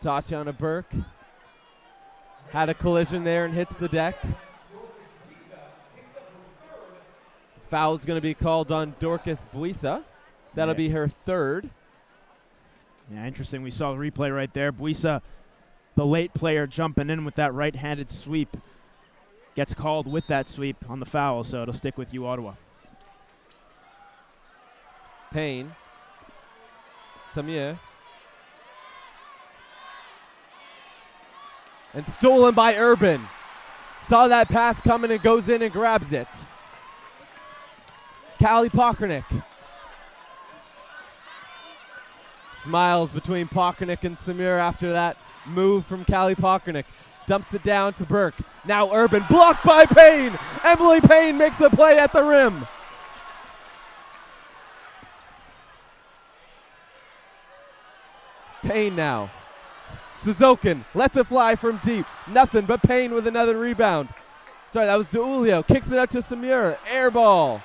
Tatiana Burke had a collision there and hits the deck. Foul's going to be called on Dorcas Buisa. That'll be her third. Yeah, interesting. We saw the replay right there. Buisa, the late player, jumping in with that right-handed sweep. Gets called with that sweep on the foul, so it'll stick with you, Ottawa. Payne. Samir. And stolen by Urban. Saw that pass coming and goes in and grabs it. Callie Pockernick. Smiles between Pockernick and Samir after that move from Callie Pockernick. Dumps it down to Burke. Now Urban, blocked by Payne. Emily Payne makes the play at the rim. Payne now. Suzokin lets it fly from deep. Nothing but Payne with another rebound. Sorry, that was DeUlio. Kicks it out to Samir. Air ball.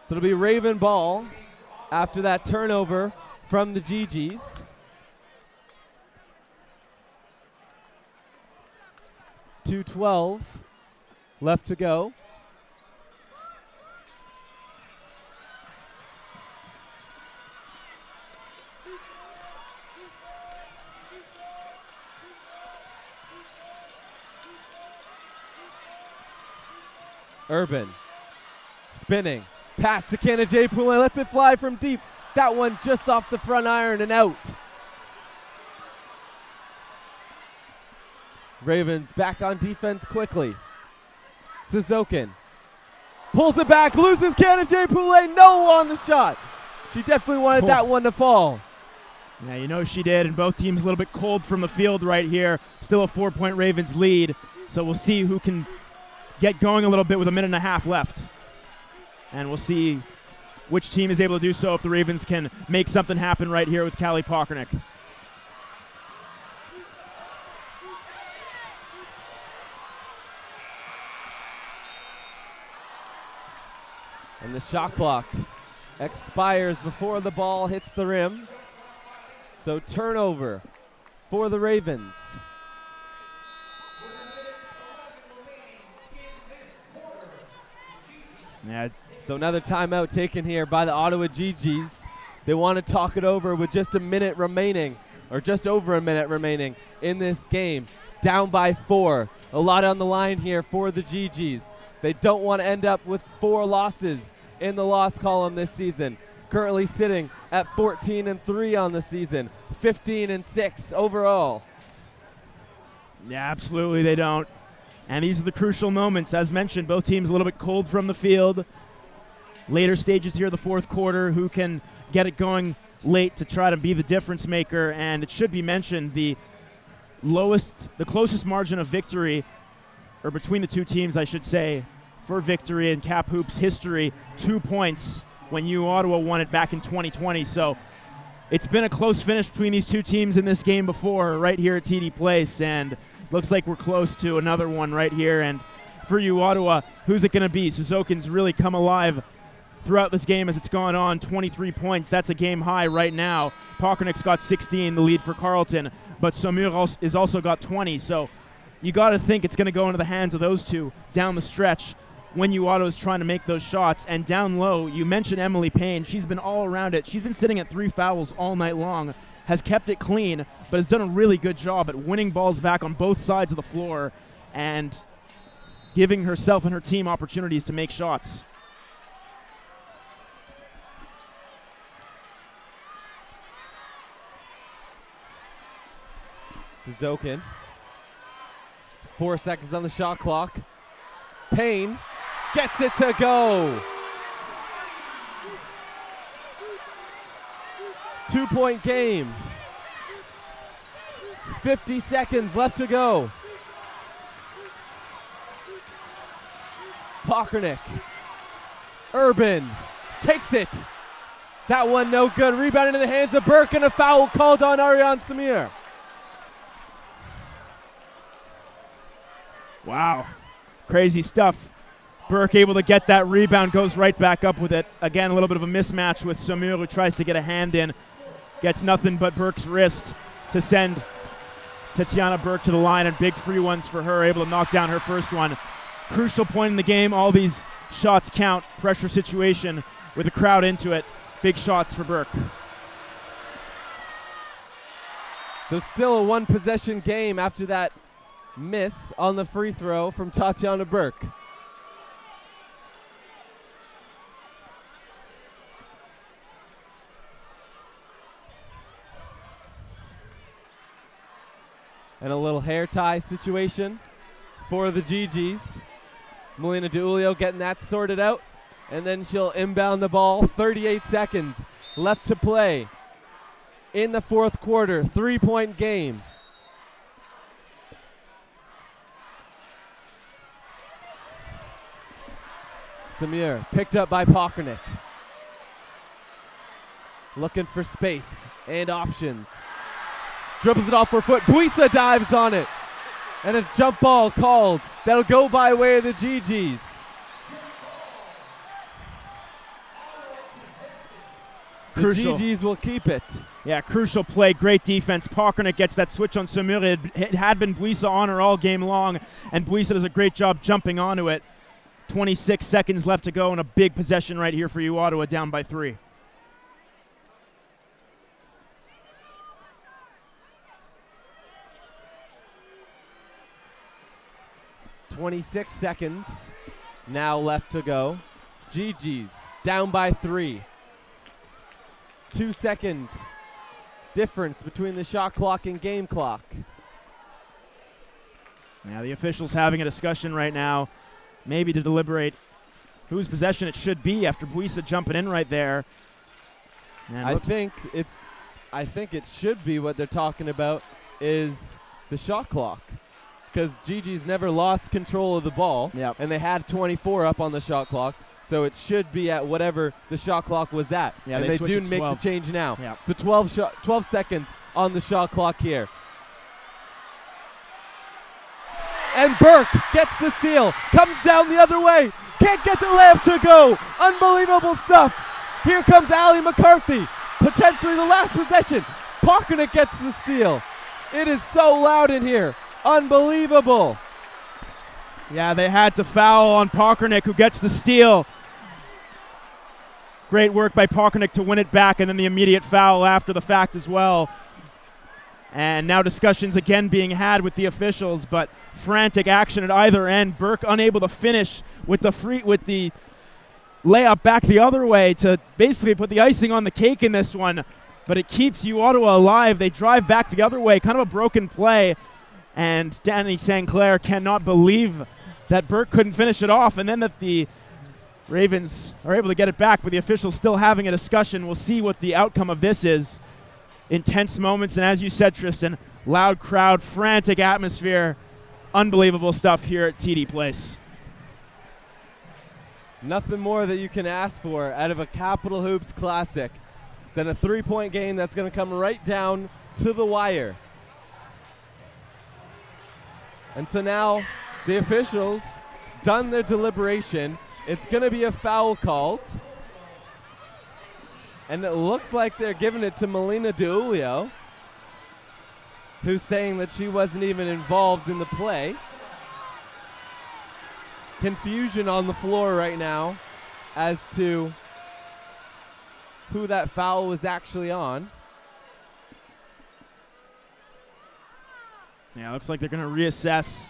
So it'll be Raven ball after that turnover from the Gee-Gees. .212 left to go. Urban spinning. Pass to Canada Poulin, lets it fly from deep. That one just off the front iron and out. Ravens back on defense quickly. Suzokin pulls it back, loses Canada Poulin, no on the shot. She definitely wanted that one to fall. Yeah, you know she did, and both teams a little bit cold from the field right here. Still a 4-point Ravens lead, so we'll see who can get going a little bit with a minute and a half left. And we'll see which team is able to do so if the Ravens can make something happen right here with Callie Pockernick. And the shot clock expires before the ball hits the rim. So turnover for the Ravens. Yeah. So another timeout taken here by the Ottawa Gee-Gees. They want to talk it over with just a minute remaining, or just over a minute remaining in this game. Down by 4. A lot on the line here for the Gee-Gees. They don't want to end up with 4 losses in the loss column this season. Currently sitting at 14-3 on the season, 15-6 overall. Yeah, absolutely they don't. And these are the crucial moments. As mentioned, both teams a little bit cold from the field. Later stages here, the fourth quarter, who can get it going late to try to be the difference maker. And it should be mentioned, the closest margin of victory, or between the two teams, I should say, for victory in Cap Hoops history, 2 points when Ottawa won it back in 2020. So it's been a close finish between these two teams in this game before, right here at TD Place, and looks like we're close to another one right here. And for you, Ottawa, who's it going to be? Suzokin's really come alive throughout this game as it's gone on. 23 points. That's a game high right now. Pockernick's got 16, the lead for Carleton, but Samir is also got 20. So you got to think it's going to go into the hands of those two down the stretch when Ottawa's trying to make those shots. And down low, you mentioned Emily Payne. She's been all around it. She's been sitting at 3 fouls all night long, has kept it clean, but has done a really good job at winning balls back on both sides of the floor and giving herself and her team opportunities to make shots. Suzokin. 4 seconds on the shot clock. Payne gets it to go. 2-point game. 50 seconds left to go. Pockernick. Urban takes it. That one no good. Rebound into the hands of Burke and a foul called on Ariane Samir. Wow. Crazy stuff. Burke able to get that rebound, goes right back up with it. Again, a little bit of a mismatch with Samir, who tries to get a hand in. Gets nothing but Burke's wrist to send Tatiana Burke to the line, and big free ones for her, able to knock down her first one. Crucial point in the game. All these shots count. Pressure situation with the crowd into it. Big shots for Burke. So still a one-possession game after that miss on the free throw from Tatiana Burke. And a little hair tie situation for the Gee-Gees. Melina DiUlio getting that sorted out. And then she'll inbound the ball. 38 seconds left to play in the fourth quarter. 3-point game. Samir picked up by Pockernick. Looking for space and options. Dribbles it off her foot. Buisa dives on it. And a jump ball called. That'll go by way of the Gee-Gees. So Crucial. Gee-Gees will keep it. Yeah, crucial play, great defense. Pockernick gets that switch on Samir. It had been Buisa on her all game long, and Buisa does a great job jumping onto it. 26 seconds left to go, and a big possession right here for you, Ottawa, down by 3. .26 seconds now left to go. Gee-Gees down by 3. 2-second difference between the shot clock and game clock. Now the officials having a discussion right now, maybe to deliberate whose possession it should be after Buisa jumping in right there. And I think it should be what they're talking about is the shot clock. Because Gee-Gees never lost control of the ball, and they had 24 up on the shot clock, so it should be at whatever the shot clock was at. Yeah, and they they do switch it to make 12. the change now. Yep. So 12 seconds on the shot clock here. And Burke gets the steal, comes down the other way, can't get the layup to go. Unbelievable stuff. Here comes Allie McCarthy, potentially the last possession. Pockernick gets the steal. It is so loud in here. Unbelievable. Yeah, they had to foul on Pockernick, who gets the steal. Great work by Pockernick to win it back, and then the immediate foul after the fact as well. And now discussions again being had with the officials, but frantic action at either end. Burke unable to finish with the layup back the other way to basically put the icing on the cake in this one. But it keeps you Ottawa alive. They drive back the other way, kind of a broken play. And Danny St. Clair cannot believe that Burke couldn't finish it off, and then that the Ravens are able to get it back, but the officials still having a discussion. We'll see what the outcome of this is. Intense moments, and as you said, Tristan, loud crowd, frantic atmosphere. Unbelievable stuff here at TD Place. Nothing more that you can ask for out of a Capital Hoops Classic than a 3-point game that's going to come right down to the wire. And so now the officials done their deliberation. It's going to be a foul called. And it looks like they're giving it to Melina DiUlio, who's saying that she wasn't even involved in the play. Confusion on the floor right now as to who that foul was actually on. Yeah, looks like they're going to reassess,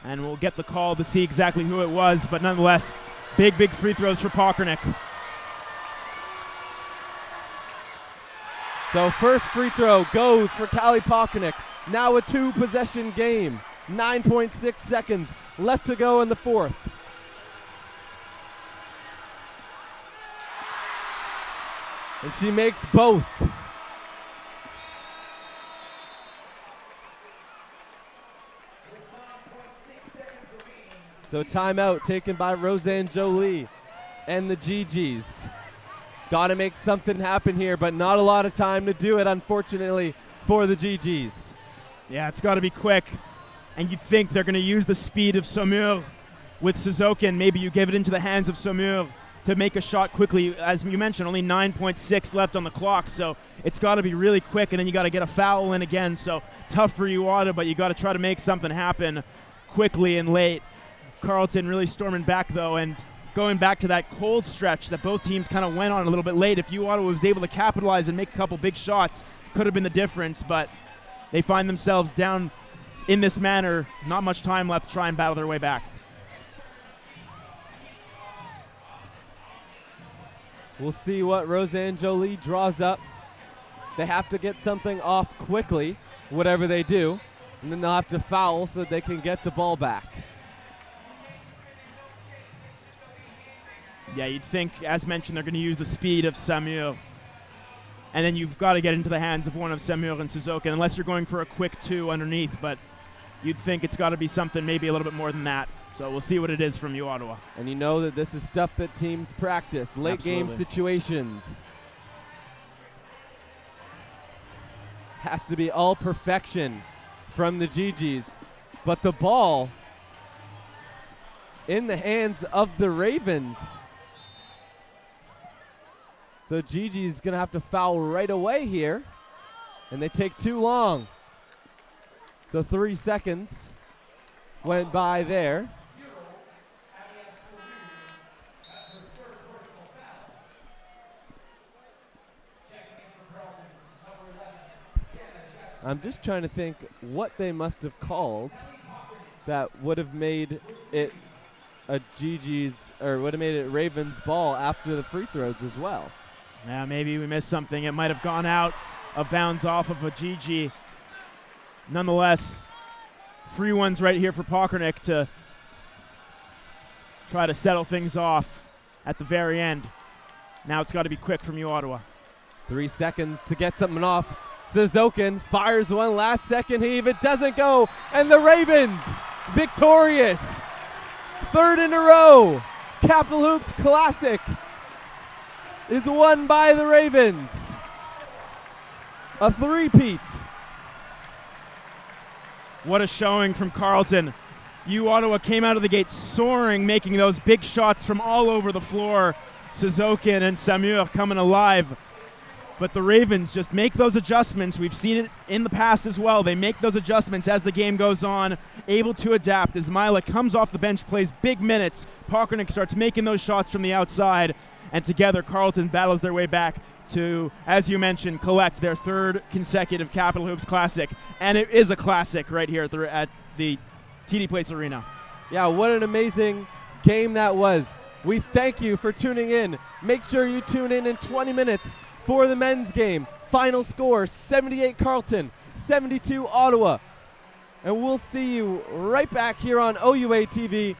and we'll get the call to see exactly who it was. But nonetheless, big free throws for Pockernick. So first free throw goes for Callie Pockernick. Now a 2-possession game. 9.6 seconds left to go in the fourth. And she makes both. So timeout taken by Roseanne Jolie and the Gee-Gees. Got to make something happen here, but not a lot of time to do it, unfortunately, for the Gee-Gees. Yeah, it's got to be quick. And you'd think they're going to use the speed of Saumur with Suzuki. Maybe you give it into the hands of Saumur to make a shot quickly. As you mentioned, only 9.6 left on the clock, so it's got to be really quick, and then you got to get a foul in again. So tough for you, Ottawa, but you got to try to make something happen quickly and late. Carleton really storming back, though, and going back to that cold stretch that both teams kind of went on a little bit late. If Ottawa was able to capitalize and make a couple big shots, could have been the difference, but they find themselves down in this manner. Not much time left to try and battle their way back. We'll see what Roseanne Jolie draws up. They have to get something off quickly, whatever they do, and then they'll have to foul so they can get the ball back. Yeah, you'd think, as mentioned, they're going to use the speed of Saumur. And then you've got to get into the hands of one of Saumur and Suzuki, unless you're going for a quick two underneath. But you'd think it's got to be something maybe a little bit more than that. So we'll see what it is from Ottawa. And you know that this is stuff that teams practice, late game situations. Has to be all perfection from the Gee-Gees. But the ball in the hands of the Ravens. So Gee-Gees going to have to foul right away here. And they take too long. So 3 seconds went by there. I'm just trying to think what they must have called that would have made it a Gee-Gees, or would have made it Ravens ball after the free throws as well. Yeah, maybe we missed something. It might have gone out of bounds off of a Gee-Gee. Nonetheless, free ones right here for Pockernick to try to settle things off at the very end. Now it's got to be quick from Ottawa. 3 seconds to get something off. Suzuki fires one last second heave. It doesn't go, and the Ravens victorious. Third in a row. Capital Hoops Classic is won by the Ravens. A three-peat. What a showing from Carleton. Ottawa came out of the gate soaring, making those big shots from all over the floor. Suzuki and Saumur coming alive. But the Ravens just make those adjustments. We've seen it in the past as well. They make those adjustments as the game goes on, able to adapt. Ismaila comes off the bench, plays big minutes. Pockernick starts making those shots from the outside. And together, Carleton battles their way back to, as you mentioned, collect their third consecutive Capital Hoops Classic. And it is a classic right here at the TD Place Arena. Yeah, what an amazing game that was. We thank you for tuning in. Make sure you tune in 20 minutes for the men's game. Final score, 78 Carleton, 72 Ottawa. And we'll see you right back here on OUA TV.